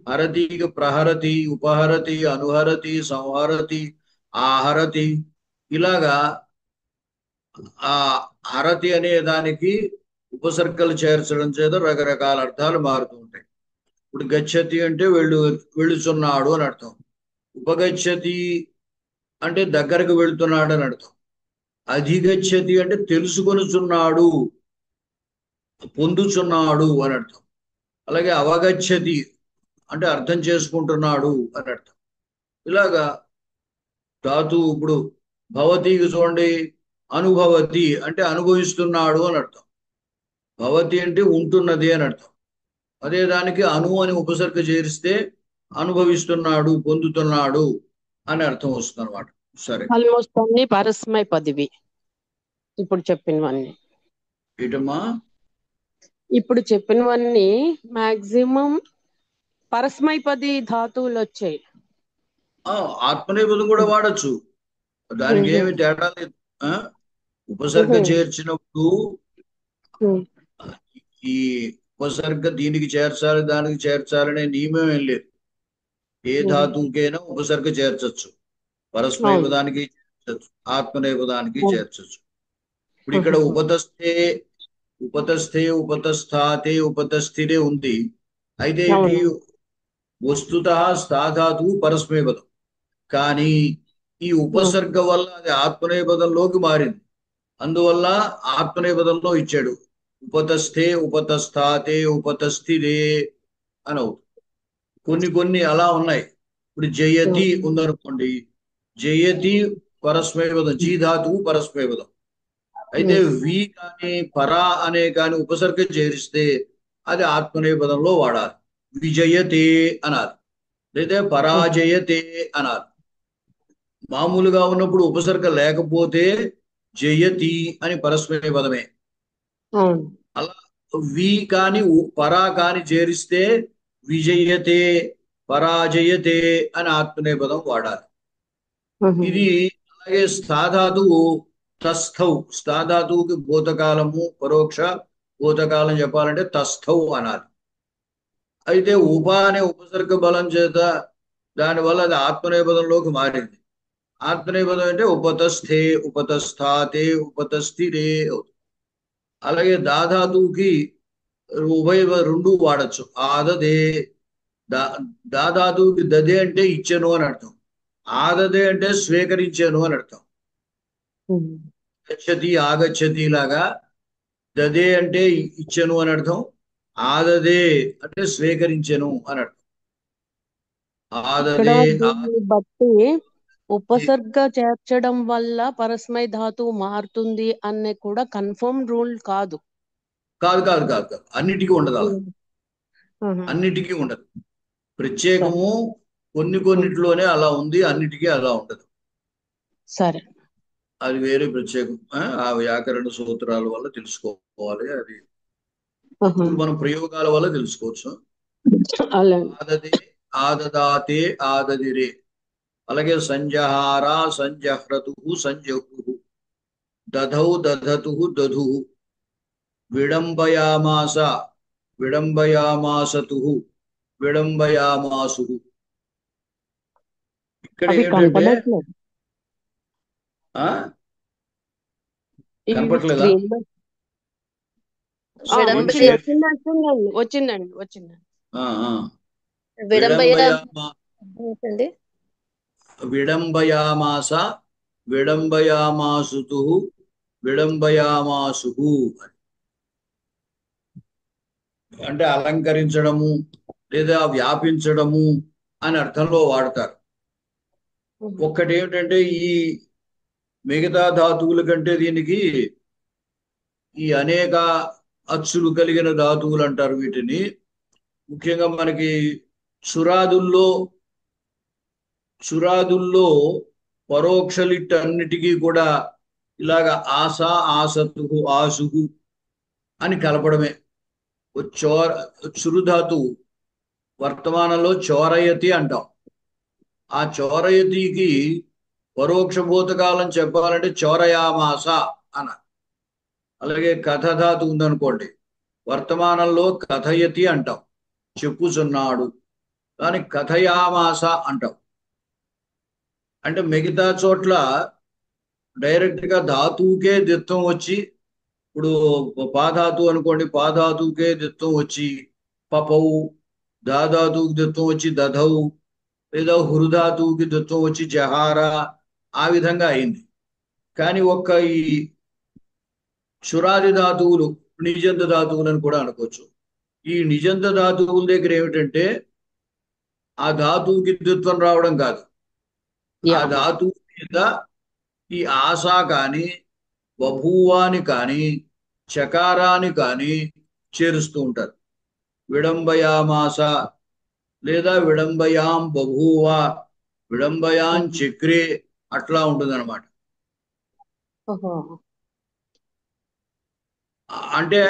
[SPEAKER 1] హరతికి ప్రహరతి ఉపహరతి అనుహరతి సంహరతి ఆహరతి ఇలాగా ఆ హరతి అనే దానికి ఉపసర్గలు చేర్చడం చేత రకరకాల అర్థాలు మారుతూ ఉంటాయి ఇప్పుడు గచ్చతి అంటే వెళ్ళుచున్నాడు అని అర్థం ఉపగచ్చతి అంటే దగ్గరకు వెళుతున్నాడు అని అర్థం అధిగచ్చతి అంటే తెలుసుకొనుచున్నాడు పొందుచున్నాడు అని అర్థం అలాగే అవగచ్చతి అంటే అర్థం చేసుకుంటున్నాడు అని అర్థం ఇలాగా ధాతు ఇప్పుడు భవతికి చూడండి అనుభవతి అంటే అనుభవిస్తున్నాడు అని అర్థం భవతి అంటే ఉంటున్నది అని అర్థం అదే దానికి అను అని ఉపసర్గ చేరిస్తే అనుభవిస్తున్నాడు పొందుతున్నాడు అని అర్థం వస్తుంది అనమాట సరే
[SPEAKER 4] ఆల్మోస్ట్ అన్ని పరస్మై పదివి ఇప్పుడు చెప్పినవన్నీ.
[SPEAKER 1] ఏటమ్మా
[SPEAKER 4] ఇప్పుడు చెప్పినవన్నీ మాక్సిమం పరస్మైపది ధాతువులు వచ్చాయి.
[SPEAKER 1] ఆత్మనేపథం కూడా వాడచ్చు దానికి ఏమి తేడా లేదు ఆ? ఉపసర్గ చేర్చినప్పుడు ఈ ఉపసర్గ దీనికి చేర్చాలి దానికి చేర్చాలనే నియమం ఏం లేదు ఏ ధాతువుకైనా ఉపసర్గ చేర్చచ్చు
[SPEAKER 4] అవును.
[SPEAKER 1] పరస్మైపదానికి చేర్చచ్చు ఆత్మనేపదానికి
[SPEAKER 4] అవును.
[SPEAKER 1] చేర్చచ్చు ఇప్పుడు ఇక్కడ ఉపతస్థే ఉపతస్థాతే ఉపతస్థిరే ఉంది అయితే ఇది
[SPEAKER 4] అవును.
[SPEAKER 1] వస్తుత స్థాధాతువు పరస్మైపదం కానీ ఈ ఉపసర్గ వల్ల అది ఆత్మనేపదంలోకి మారింది అందువల్ల ఆత్మనేపదంలో ఇచ్చాడు ఉపతస్థే ఉపతస్థాతే ఉపతస్థిరే అని అవుతుంది కొన్ని కొన్ని అలా ఉన్నాయి ఇప్పుడు జయతి ఉందనుకోండి జయతి పరస్మైపదం జీ ధాతువు పరస్మైపదం అయితే వి కానీ పరా అనే కానీ ఉపసర్గ చేరిస్తే అది ఆత్మనేపదంలో వాడాలి విజయతే అనాలి లేదా పరాజయతే అనాలి మామూలుగా ఉన్నప్పుడు ఉపసర్గ లేకపోతే జయతి అని పరస్మై పదమే
[SPEAKER 4] అవును.
[SPEAKER 1] అలా వి కాని పరా కాని చేరిస్తే విజయతే పరాజయతే అని ఆత్మనేపదం వాడాలి ఇది అలాగే స్థాధాతువు తస్థౌ స్థాధాతువుకి భూతకాలము పరోక్ష భూతకాలం చెప్పాలంటే తస్థౌ అనాలి. అయితే ఉప అనే ఉపసర్గ బలం చేత దానివల్ల అది ఆత్మనేపథంలోకి మారింది. ఆత్మనేపథం అంటే ఉపతస్థే ఉపతస్థాతే ఉపతస్థిరే అవుతుంది. అలాగే దాధాతువుకి ఉభయ రెండు వాడచ్చు. ఆదదే దాధాతువుకి దదే అంటే ఇచ్చెను అని అర్థం. ఆదదే అంటే స్వీకరించాను అని అర్థం. గచ్చతి ఆగచ్చతి లాగా దదే అంటే ఇచ్చెను అని అర్థం. ఆదదే అంటే స్వీకరించెను అని అర్థం.
[SPEAKER 4] ఇక్కడ
[SPEAKER 1] ఆదదే
[SPEAKER 4] దీన్ని బట్టి ఉపసర్గ చేర్చడం వల్ల పరస్మై ధాతువు మారుతుంది అనే కూడా కన్ఫర్మ్ రూల్ కాదు.
[SPEAKER 1] కాదు కాదు కాదు కాదు అన్నిటికీ ఉండదు అలా. అన్నిటికీ ఉండదు. ప్రత్యేకము కొన్నిట్లోనే అలా ఉంది, అన్నిటికీ అలా ఉండదు.
[SPEAKER 4] సరే,
[SPEAKER 1] అది వేరే ప్రత్యేకం. ఆ వ్యాకరణ సూత్రాల వల్ల తెలుసుకోవాలి. అది ఇప్పుడు మనం ప్రయోగాల వల్ల తెలుసుకోవచ్చు.
[SPEAKER 4] అలాగే
[SPEAKER 1] ఆదదే ఆదదాతే ఆదదిరే. అలాగే సంజహార సంజహ్రతు సంజహు దధౌ దధతు దధు విడంబయామాస విడంబయామాసతు విడంబయామాసు. ఇక్కడ
[SPEAKER 4] అవి
[SPEAKER 1] ఏంటంటే
[SPEAKER 4] కనపడట్లేదు ఈ
[SPEAKER 1] కనపట్లేదా?
[SPEAKER 4] స్క్రీన్ లో.
[SPEAKER 3] విడంబయ
[SPEAKER 4] వచ్చిందండి.
[SPEAKER 3] విడంబయ
[SPEAKER 1] విడంబయామా విడంబయామాస విడంబయామాసుతు విడంబయామాసు అంటే అలంకరించడము లేదా వ్యాపించడము అని అర్థంలో వాడతారు. ఒక్కటి ఏమిటంటే ఈ మిగతా ధాతువుల కంటే దీనికి ఈ అనేక అచ్చులు కలిగిన ధాతువులు అంటారు వీటిని. ముఖ్యంగా మనకి చురాదుల్లో పరోక్షలిట్ అన్నిటికీ కూడా ఇలాగ ఆస ఆసతు ఆసుహు అని కలపడమే. చురుధాతువు వర్తమానంలో చోరయతి అంటాం. ఆ చోరయతికి పరోక్ష భూతకాలం చెప్పాలంటే చోరయామాస అన. అలాగే కథధాతు ఉందనుకోండి, వర్తమానంలో కథయతి అంటాం, చెప్పుచున్నాడు. కానీ కథయామాస అంటాం. అంటే మిగతా చోట్ల డైరెక్ట్ గా ధాతువుకే దిత్వం వచ్చి, ఇప్పుడు పాధాతు అనుకోండి, పాధాతువుకే దిత్వం వచ్చి పపవు, దాధాతువుకి దిత్వం వచ్చి దధవు, లేదా హృధాతువుకి దిత్వం వచ్చి జహార, ఆ విధంగా అయింది. కానీ ఒక్క ఈ క్షురాది ధాతువులు నిజంత ధాతువులు అని కూడా అనుకోవచ్చు. ఈ నిజంత ధాతువుల దగ్గర ఏమిటంటే ఆ ధాతువుకి ద్విత్వం రావడం కాదు, ఆ ధాతువు మీద ఈ ఆశా కానీ బభూవాని కానీ చకారాన్ని కానీ చేరుస్తూ ఉంటారు. విడంబయామాస లేదా విడంబయాం బభూవ, విడంబయాం చక్రే, అట్లా ఉంటుంది అనమాట. అంటే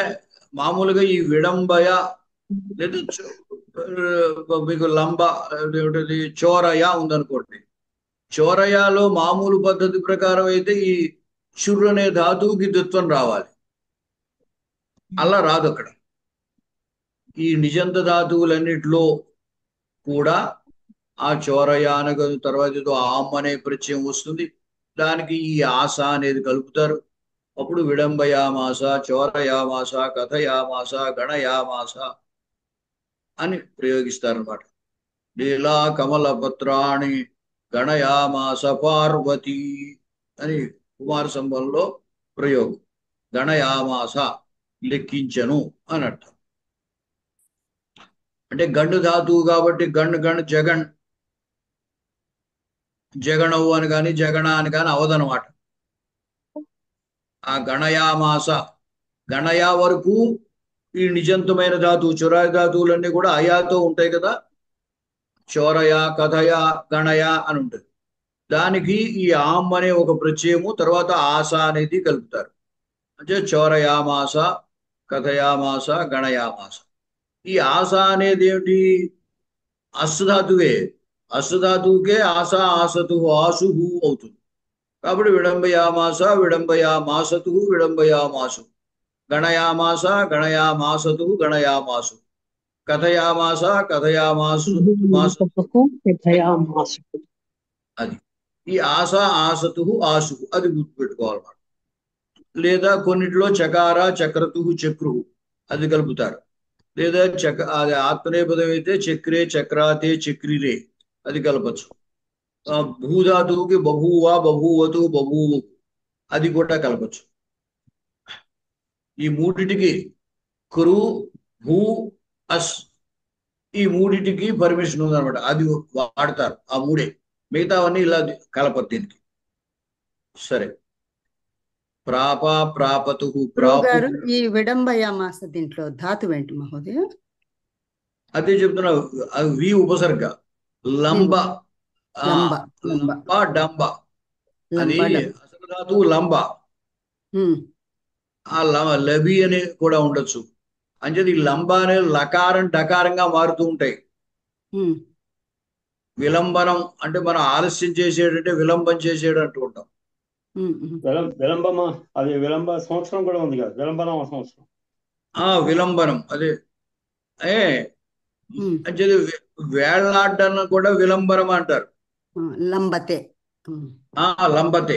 [SPEAKER 1] మామూలుగా ఈ విడంబయ లేదా మీకు లంబ ఏమిటది చోరయ ఉందనుకోండి. చోరయాలో మామూలు పద్ధతి ప్రకారం అయితే ఈ చుర్రు అనే ధాతువుకి ద్విత్వం రావాలి. అలా రాదు అక్కడ. ఈ నిజంత ధాతువులన్నిటిలో కూడా ఆ చోరయాన తర్వాత ఏదో ఆమ్ అనే ప్రత్యయం వస్తుంది, దానికి ఈ ఆశ అనేది కలుపుతారు. అప్పుడు విడంబయామాస, చోరయామాస, కథయామాస, గణయామాస అని ప్రయోగిస్తారనమాట. లీలా కమల పత్రాణి గణయామాస పార్వతి అని కుమార సంభవంలో ప్రయోగం. గణయామాస లెక్కించను అని అర్థం. అంటే గండు ధాతువు కాబట్టి గండు జగన్, జగణవు అని కానీ జగణ అని కానీ అవదనమాట. ఆ గణయామాస, గణయా వరకు ఈ నిజంతమైన ధాతువు, చురాయి ధాతువులన్నీ కూడా అయాతో ఉంటాయి కదా. చోరయ, కథయ, గణయ అని ఉంటుంది. దానికి ఈ ఆమ్ అనే ఒక ప్రత్యయము, తర్వాత ఆశ అనేది కలుపుతారు. అంటే చోరయామాస, కథయామాస, గణయామాస. ఈ ఆశ అనేది ఏమిటి? అశ్ధాతువే. అశ్ధాతువుకే ఆశ ఆసతు ఆసుహు అవుతుంది. కాబట్టి విడంబయామాస విడంబయామాసతు విడంబయామాసు, గణయామాస గణయామాసతు గణయామాసు, కథయామాస కథయామాసు మాసతు. అది ఈ ఆస ఆసతు ఆసు అది గుర్తుపెట్టుకోవాలన్నమాట. లేదా కొన్నిట్లో చకార చక్రతు చక్రు అది కలుపుతారు. లేదా అది ఆత్మనేపదం అయితే చక్రే చక్రాతే చక్రిరే అది కలపచ్చు. భూధాతువుకి బభూవ బభూవతు బభూవు అది కూడా కలపచ్చు. ఈ మూడిటికి కురు భూ అస్ ఈ మూడిటికి పర్మిషన్ ఉందన్నమాట. అది వాడతారు ఆ మూడే, మిగతావన్నీ ఇలా కలపరు దీనికి. సరే, ప్రాప ప్రాపతు ప్రాపు
[SPEAKER 2] గారు ఈ విడంబయామాస దీంట్లో ధాతు ఏంటి మహోదయ?
[SPEAKER 1] అదే చెప్తున్నా, వి ఉపసర్గ లంబ
[SPEAKER 2] లంబ
[SPEAKER 1] లంబ డంబ అది అసలు ధాతువు లంబ. ఆ లబి అని కూడా ఉండొచ్చు. అంచేది ఈ లంబ అనే లకారం డకారంగా మారుతూ ఉంటాయి. విలంబనం అంటే మనం ఆలస్యం చేసేటంటే విలంబం చేసేడు అంటూ ఉంటాం.
[SPEAKER 7] విలంబమా అది విలంబ సంవత్సరం కూడా ఉంది కదా, విలంబనం సంవత్సరం.
[SPEAKER 1] విలంబనం అదే అంచేది వేళ్లాడ్డాన్ని కూడా విలంబనం అంటారు.
[SPEAKER 2] లంబతే
[SPEAKER 1] లంబతే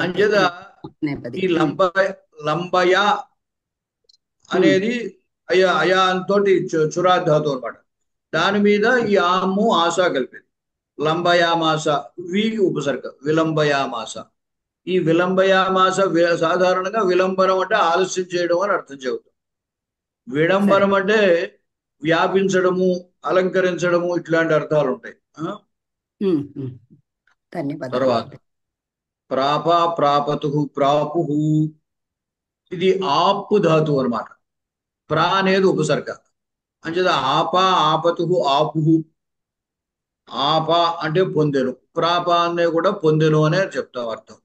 [SPEAKER 1] అంచేత ఈ లంబయ అనేది అయా తోటి చురాధాతు అనమాట. దాని మీద ఈ ఆము ఆశ కలిపేది. లంబయామాస వి ఉపసర్గ విలంబయామాస. ఈ విలంబయామాస సాధారణంగా విలంబనం అంటే ఆలస్యం చేయడం అని అర్థం చెబుతాం. విడంబనం అంటే వ్యాపించడము, అలంకరించడము, ఇట్లాంటి అర్థాలు ఉంటాయి. తర్వాత ప్రాప ప్రాపతు ప్రాపు ఇది ఆపు ధాతు అనమాట. ప్రా అనేది ఉపసర్గ. అంచేత ఆప ఆపతు ఆపు. ఆప అంటే పొందెను, ప్రాప అనే కూడా పొందెను అనే చెప్తాం అర్థం.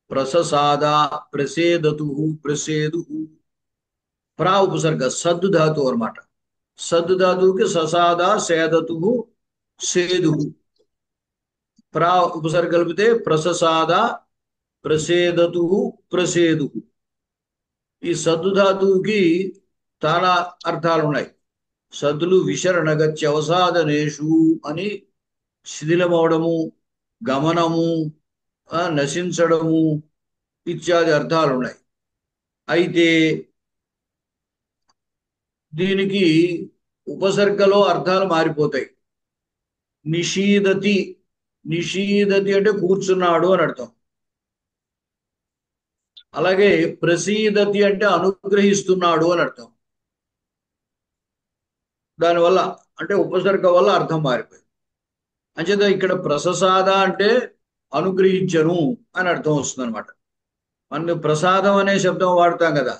[SPEAKER 1] ప్రససాద ప్రసేదతు ప్రసేదు. ప్రా ఉపసర్గ సద్దు ధాతు అనమాట. సద్దు ధాతువుకి ససాద సేదతు సేదు. ప్రా ఉపసర్గ కలిపితే ప్రససాద ప్రసేదతు ప్రసేదు. ఈ సద్దు ధాతువుకి చాలా అర్థాలు ఉన్నాయి. సద్దులు విశరణగత్యవసాదనేషు అని శిథిలమవడము, గమనము, నశించడము ఇత్యాది అర్థాలు ఉన్నాయి. అయితే దీనికి ఉపసర్గలో అర్థాలు మారిపోతాయి. నిషీదతి, నిషీదతి అంటే కూర్చున్నాడు అని అర్థం. అలాగే ప్రసీదతి అంటే అనుగ్రహిస్తున్నాడు అని అర్థం. దానివల్ల అంటే ఉపసర్గ వల్ల అర్థం మారిపోయింది. అంచేత ఇక్కడ ప్రససాద అంటే అనుగ్రహించను అని అర్థం వస్తుంది అనమాట. మనం ప్రసాదం అనే శబ్దం వాడతాం కదా,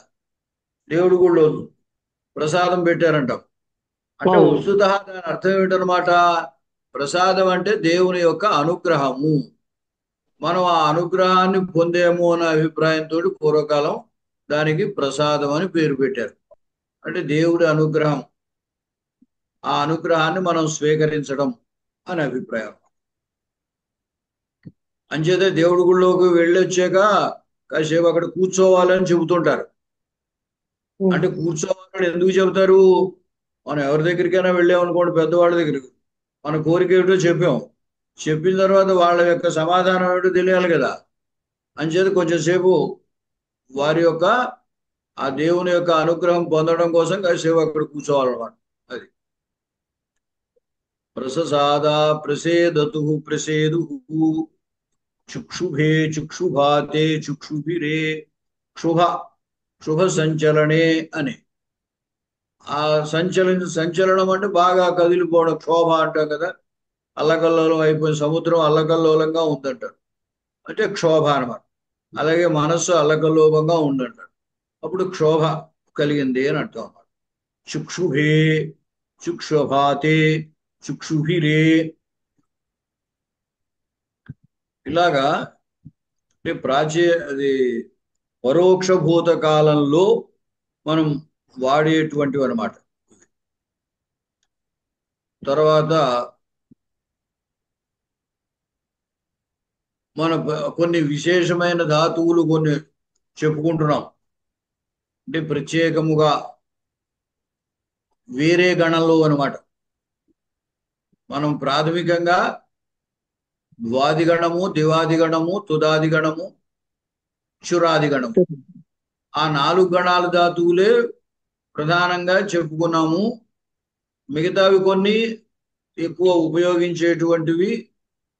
[SPEAKER 1] దేవుడు గుళ్ళో ప్రసాదం పెట్టారంటాం. అంటే వస్తుత దాని అర్థం ఏమిటనమాట? ప్రసాదం అంటే దేవుని యొక్క అనుగ్రహము. మనం ఆ అనుగ్రహాన్ని పొందేము అనే అభిప్రాయంతో పూర్వకాలం దానికి ప్రసాదం అని పేరు పెట్టారు. అంటే దేవుడి అనుగ్రహం, ఆ అనుగ్రహాన్ని మనం స్వీకరించడం అని అభిప్రాయం. అంచేతే దేవుడి గుళ్ళోకి వెళ్ళొచ్చాక కాసేపు అక్కడ కూర్చోవాలని చెబుతుంటారు. అంటే కూర్చోవాలని ఎందుకు చెబుతారు? మనం ఎవరి దగ్గరికైనా వెళ్ళామనుకోండి, పెద్దవాళ్ళ దగ్గరికి, మన కోరిక ఏమిటో చెప్పాం, చెప్పిన తర్వాత వాళ్ళ యొక్క సమాధానం ఏమిటో తెలియాలి కదా. అంచేత కొంచెం సేపు వారి యొక్క ఆ దేవుని యొక్క అనుగ్రహం పొందడం కోసం కాసేపు అక్కడ కూర్చోవాలన్నమాట. అది ప్రససాద ప్రసేదతు ప్రసేదు. చుక్షుభే చుక్షుభాతే చుక్షుభిరే శుభ శుభ సంచలనే అని. ఆ సంచలనం అంటే బాగా కదిలిపోవడం, క్షోభ అంటాం కదా. అల్లకల్లోలం అయిపోయిన సముద్రం అల్లకల్లోలంగా ఉందంటారు, అంటే క్షోభ అనమాట. అలాగే మనస్సు అల్లకల్లోలంగా ఉందంటారు, అప్పుడు క్షోభ కలిగింది అని అర్థం అన్నమాట. చుక్షుభే చుక్షోభాతే చుక్షుభిరే. ఇలాగా అంటే అది పరోక్షభూత కాలంలో మనం వాడేటువంటివి అనమాట. తర్వాత మన కొన్ని విశేషమైన ధాతువులు కొన్ని చెప్పుకుంటున్నాం. అంటే ప్రత్యేకముగా వేరే గణంలో అన్నమాట. మనం ప్రాథమికంగా ద్వాదిగణము, దివాదిగణము, తుదాదిగణము, చురాదిగణము, ఆ 4 గణాల ధాతువులే ప్రధానంగా చెప్పుకున్నాము. మిగతావి కొన్ని ఎక్కువ ఉపయోగించేటువంటివి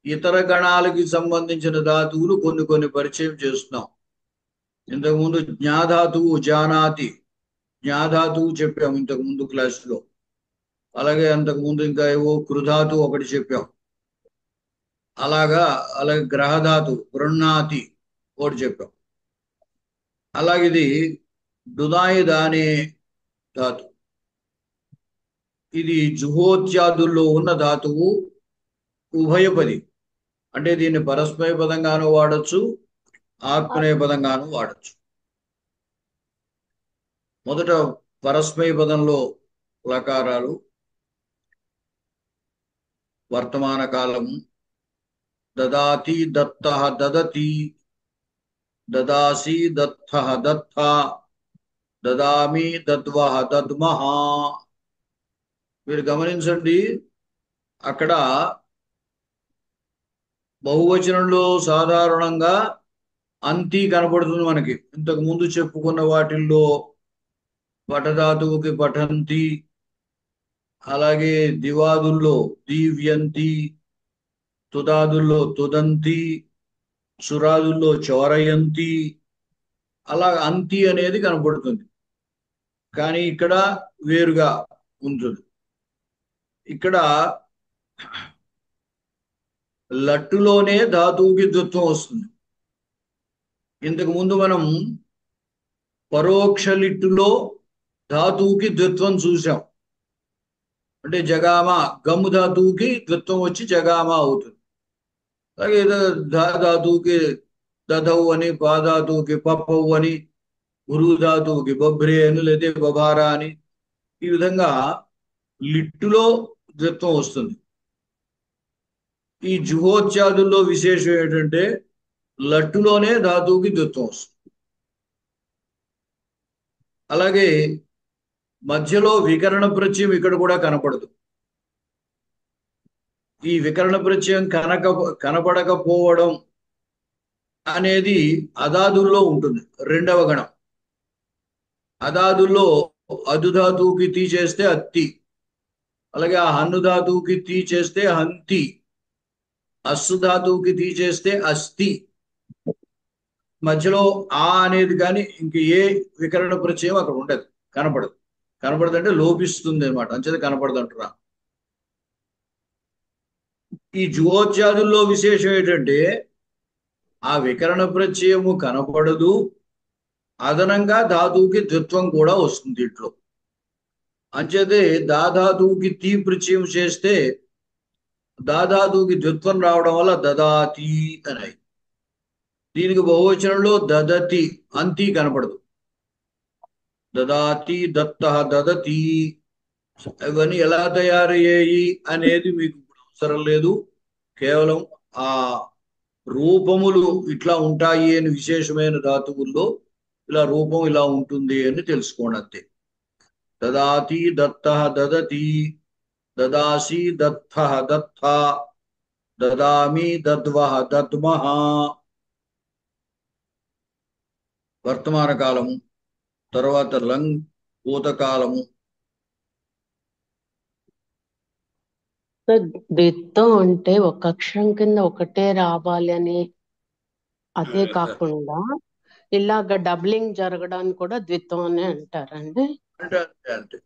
[SPEAKER 1] ఇతర గణాలకి సంబంధించిన ధాతువులు కొన్ని కొన్ని పరిచయం చేస్తున్నాం. ఇంతకుముందు జ్ఞాధాతువు, జానాతి, జ్ఞాధాతువు చెప్పాము ఇంతకు ముందు క్లాసులో. అలాగే అంతకుముందు ఇంకా ఏవో కృధాతు ఒకటి చెప్పాం. అలాగే గ్రహధాతు, గృహ్ణాతి ఒకటి చెప్పాం. అలాగే ఇది డుదాయి దానే ధాతు. ఇది జుహోత్యాదుల్లో ఉన్న ధాతువు, ఉభయపది. అంటే దీన్ని పరస్మయ పదంగాను వాడచ్చు, ఆత్మనేయ పదంగాను వాడచ్చు. మొదట పరస్మయ పదంలో లకారాలు, వర్తమాన కాలము, దదాతి, దత్తః, దదతి, దదాసి, దత్తః, దత్త, దదామి, దద్వః, దద్మః. మీరు గమనించండి, అక్కడ బహువచనంలో సాధారణంగా అంతి కనపడుతుంది మనకి. ఇంతకు ముందు చెప్పుకున్న వాటిల్లో పటధాతువుకి పఠంతి, అలాగే దివాదుల్లో దీవ్యంతి, తుదాదుల్లో తుదంతి, సురాదుల్లో చోరయంతి, అలా అంతి అనేది కనపడుతుంది. కానీ ఇక్కడ వేరుగా ఉంటుంది. ఇక్కడ లట్టులోనే ధాతువుకి ద్విత్వం వస్తుంది. ఇంతకు ముందు మనం పరోక్ష లిట్టులో ధాతువుకి ద్విత్వం చూసాం. అంటే జగామా, గమ్ము ధాతువుకి ద్విత్వం వచ్చి జగామా అవుతుంది. అలాగే ధాతువుకి దధవు అని, పాధాతువుకి పప్పవు అని, గురు ధాతువుకి బొబ్రే అని, లేదా బొబారా అని, ఈ విధంగా లిట్టులో ద్విత్వం వస్తుంది. ఈ జుహోత్యాదుల్లో విశేషం ఏంటంటే లట్టులోనే ధాతువుకి ద్విత్వం వస్తుంది. అలాగే మధ్యలో వికరణ ప్రత్యయం ఇక్కడ కూడా కనపడదు. ఈ వికరణ ప్రత్యయం కనపడకపోవడం అనేది అదాదుల్లో ఉంటుంది. రెండవ గణం అదాదుల్లో అదుధాతువుకి తీ చేస్తే అత్తి, అలాగే ఆ హన్ను ధాతువుకి తీ చేస్తే హంతి, అస్సు ధాతువుకి తీ చేస్తే అస్థి. మధ్యలో ఆ అనేది కానీ ఇంక ఏ వికరణ ప్రత్యయం అక్కడ ఉండదు, కనపడదు. కనపడదంటే లోపిస్తుంది అనమాట, అంచేది కనపడదు అంటున్నా. ఈ జుహోత్యాదుల్లో విశేషం ఏంటంటే ఆ వికరణ ప్రత్యయము కనపడదు, అదనంగా ధాతువుకి ద్విత్వం కూడా వస్తుంది ఇట్లో. అంచేతే దాధాతువుకి తీ ప్రత్యయం చేస్తే దాధాతువుకి ద్విత్వం రావడం వల్ల దదాతి అని. దీనికి బహువచనంలో దదతి, అంతి కనపడదు. దదాతి, దత్తః, దదతి, ఇవన్నీ ఎలా తయారయ్యాయి అనేది మీకు అవసరం లేదు. కేవలం ఆ రూపములు ఇట్లా ఉంటాయి అని, విశేషమైన ధాతువుల్లో ఇలా రూపం ఇలా ఉంటుంది అని తెలుసుకోండి అంతే. దదాతి, దత్తః, దదతి, దదాసి, దత్తః, దత్త, దదామి, దద్వః, దద్మః. వర్తమాన కాలము, తర్వాత లంగ్ భూతకాలము.
[SPEAKER 4] ద్విత్వం అంటే ఒక అక్షరం కింద ఒకటే రావాలి అని, అదే కాకుండా ఇలాగ డబ్లింగ్ జరగడానికి కూడా ద్విత్వం అని అంటారండి.
[SPEAKER 1] అంటే అంతే అంతే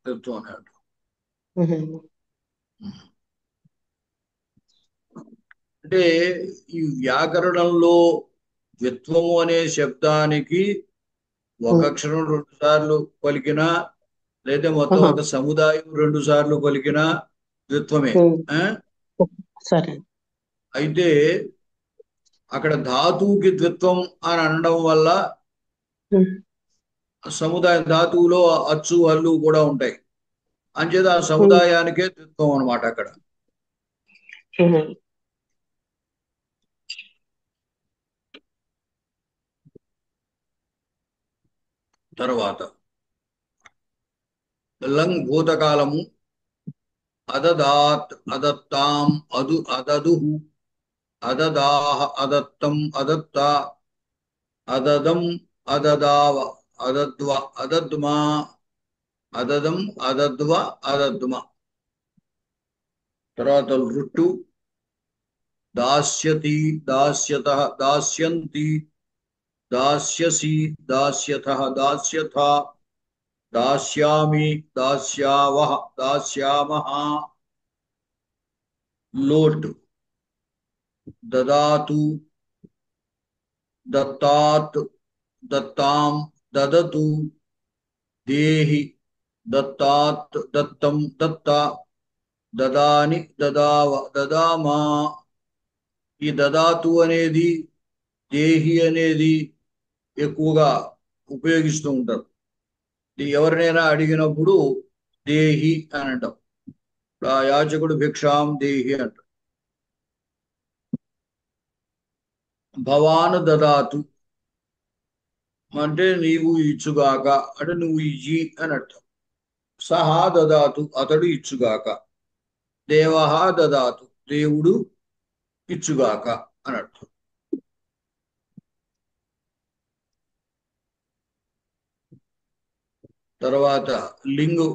[SPEAKER 1] ద్విత్వం అని అంటారు. అంటే ఈ వ్యాకరణంలో ద్విత్వము అనే శబ్దానికి ఒక అక్షరం 2 సార్లు పలికినా, లేదా మొత్తం ఒక సముదాయం 2 సార్లు పలికినా ద్విత్వమే.
[SPEAKER 4] సరే.
[SPEAKER 1] అయితే అక్కడ ధాతువుకి ద్విత్వం అని అనడం వల్ల సముదాయ ధాతువులో అచ్చు, హల్లు కూడా ఉంటాయి. అంచేత ఆ సముదాయానికే ద్విత్వం అనమాట అక్కడ. తర్వాత లంగ్ భూతకాలము అదదాత్ అదత్తాం అదదుహు అదదాహ అదత్తం అదత్త అదదం అదదావ అదద్వ అదద్మా అదదం అదద్వ అదద్మ. తర్వాత రుట్టు దాస్యతి దాస్యత దాస్యంతి దాస్యసి దాస్యత దాస్యథ దాస్యామి దాస్యావః దాస్యామః. లోట్ దదాతు దత్తాత్ దత్తాం దదతు దేహి దత్తాత్ దత్తం దత్త దదాని దదావ దదామా. ఈ దదాతు అనేది దేహి అనేది ఎక్కువగా ఉపయోగిస్తూ ఉంటారు. ఎవరినైనా అడిగినప్పుడు దేహి అని అంటాం. ఆ యాచకుడు భిక్షాం దేహి అంటారు. భవాన్ దదాతు అంటే నీవు ఇచ్చుగాక, అంటే నువ్వు ఇయ్యి అని అర్థం. సహా దదాతు అతడు ఇచ్చుగాక. దేవహ దదాతు దేవుడు ఇచ్చుగాక అని అర్థం. తర్వాత లింగు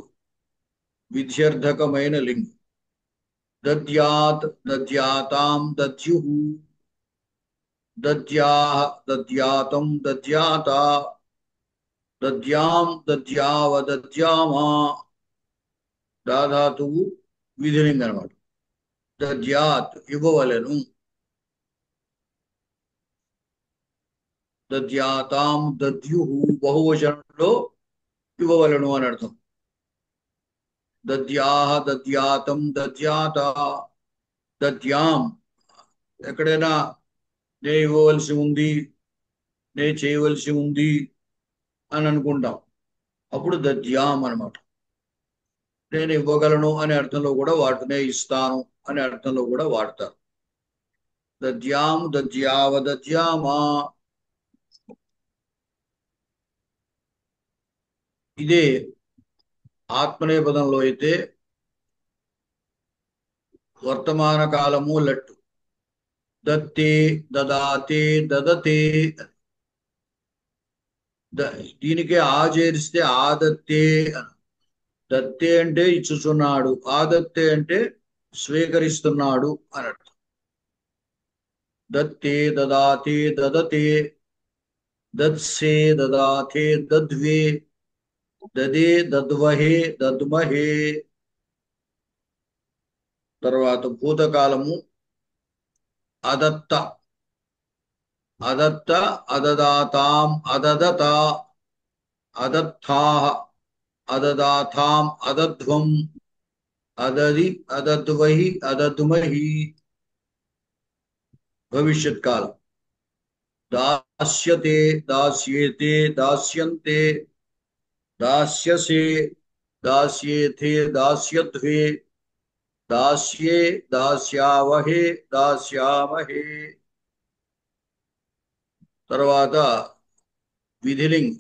[SPEAKER 1] విధ్యర్థకమైన లింగు. దద్యాత్ దద్యాతాం దద్యుః దద్యాః దద్యాతం దద్యాత దద్యాం దద్యావ దద్యామా. దాధాతువు విధిలింగం అన్నమాట. దద్యాత్ ఇవ్వవలెను, దద్యాతాం దద్యుః బహువచనంలో ఇవ్వవలను అని అర్థం. దద్యాః దద్యాతం దద్యాత దద్యాం ఎక్కడైనా నేను ఇవ్వవలసి ఉంది, నేను చేయవలసి ఉంది అని అనుకుంటాం. అప్పుడు దద్యాం అనమాట. నేను ఇవ్వగలను అనే అర్థంలో కూడా వాడుతూనే ఇస్తాను అనే అర్థంలో కూడా వాడతారు. దద్యాం దద్యావ దద్యామా. ఇదే ఆత్మనేపదంలో అయితే వర్తమాన కాలము లట్టు. దత్తే దదాతే దదతే. దీనికి ఆచరిస్తే ఆదత్తే. దత్తే అంటే ఇచ్చుచున్నాడు, ఆదత్తే అంటే స్వీకరిస్తున్నాడు అని అర్థం. దత్తే దదాతే దదతే దత్సే దదాతే దద్వే దదే దద్వహే దద్మహే. తర్వాత భూతకాలము అదత్త అదత్త అదదాతాం అదదత అదత్థాః అదదాతాం అదధ్వం అదది అదద్వహి అదద్మహి. భవిష్యత్ కాలం దాస్యతే దాస్యేతే దాస్యంతే దాస్యసే దాస్యేథే దాస్యధ్వే దాస్యే దాస్యావహే దాస్యామహే. తర్వాత విధిలింగ్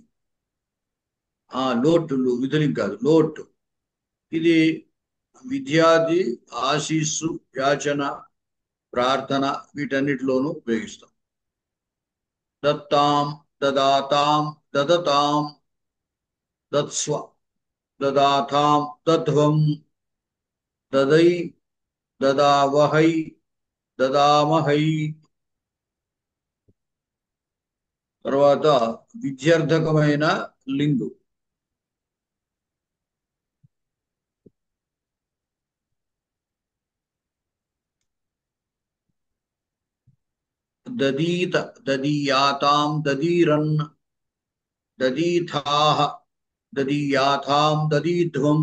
[SPEAKER 1] లోటు విధిలింగ్ కాదు లోటు. ఇది విద్యార్థి ఆశీస్సు యాచన ప్రార్థన వీటన్నిటిలోనూ ఉపయోగిస్తాం. దత్తాం దదాతాం దదతాం దత్స్వ దదాతాం దధ్వం దదై దదావహై దదామహై. తర్వాత విద్యార్థకమైన లింగు. దదీత దదీయాతాం దదీరన్ దదీథాః దదీయాథాం దదీధ్వం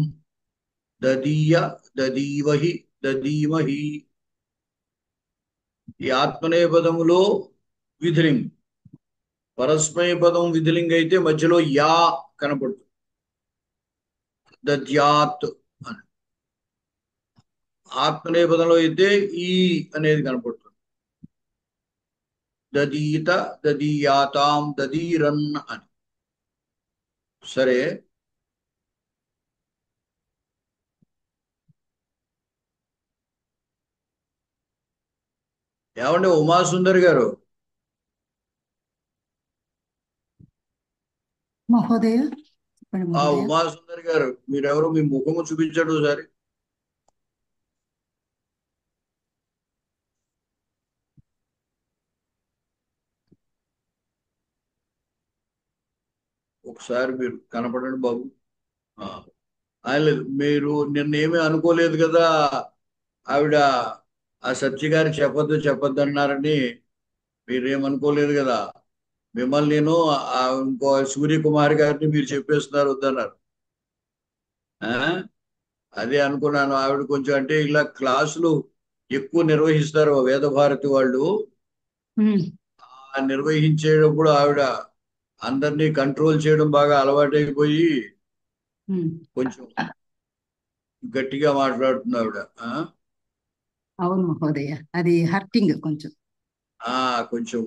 [SPEAKER 1] దదీయ దదీవహి దదీమహి. ఈ ఆత్మనేపదములో విధిలింగ్. పరస్మయ పదం విధిలింగ్ అయితే మధ్యలో యా కనపడుతుంది. దద్యాత్ అని. ఆత్మనేపదంలో అయితే ఈ అనేది కనపడుతుంది. దదీత దదీయాతాం దదీరన్ అని. సరే, ఏమండి ఉమాసుందరి గారు?
[SPEAKER 8] మహోదయ చెప్పండి మహోదయ.
[SPEAKER 1] ఉమాసుందరి గారు, మీరెవరు? మీ ముఖము చూపించండి ఒకసారి. ఒకసారి మీరు కనపడండి బాబు. ఆయన లేదు, మీరు నిన్నేమీ అనుకోలేదు కదా ఆవిడ ఆ సత్య గారు చెప్పొద్దు అన్నారని మీరేమనుకోలేదు కదా? మిమ్మల్ని నేను ఇంకో సూర్యకుమారి గారిని మీరు చెప్పేస్తున్నారు వద్దన్నారు. అదే అనుకున్నాను. ఆవిడ కొంచెం అంటే ఇలా క్లాసులు ఎక్కువ నిర్వహిస్తారు వేద భారతి వాళ్ళు. నిర్వహించేటప్పుడు ఆవిడ అందరినీ కంట్రోల్ చేయడం బాగా అలవాటైపోయి కొంచెం గట్టిగా మాట్లాడుతుంది ఆవిడ.
[SPEAKER 8] అవును మహోదయ, అది హర్టింగ్ కొంచెం.
[SPEAKER 1] కొంచెం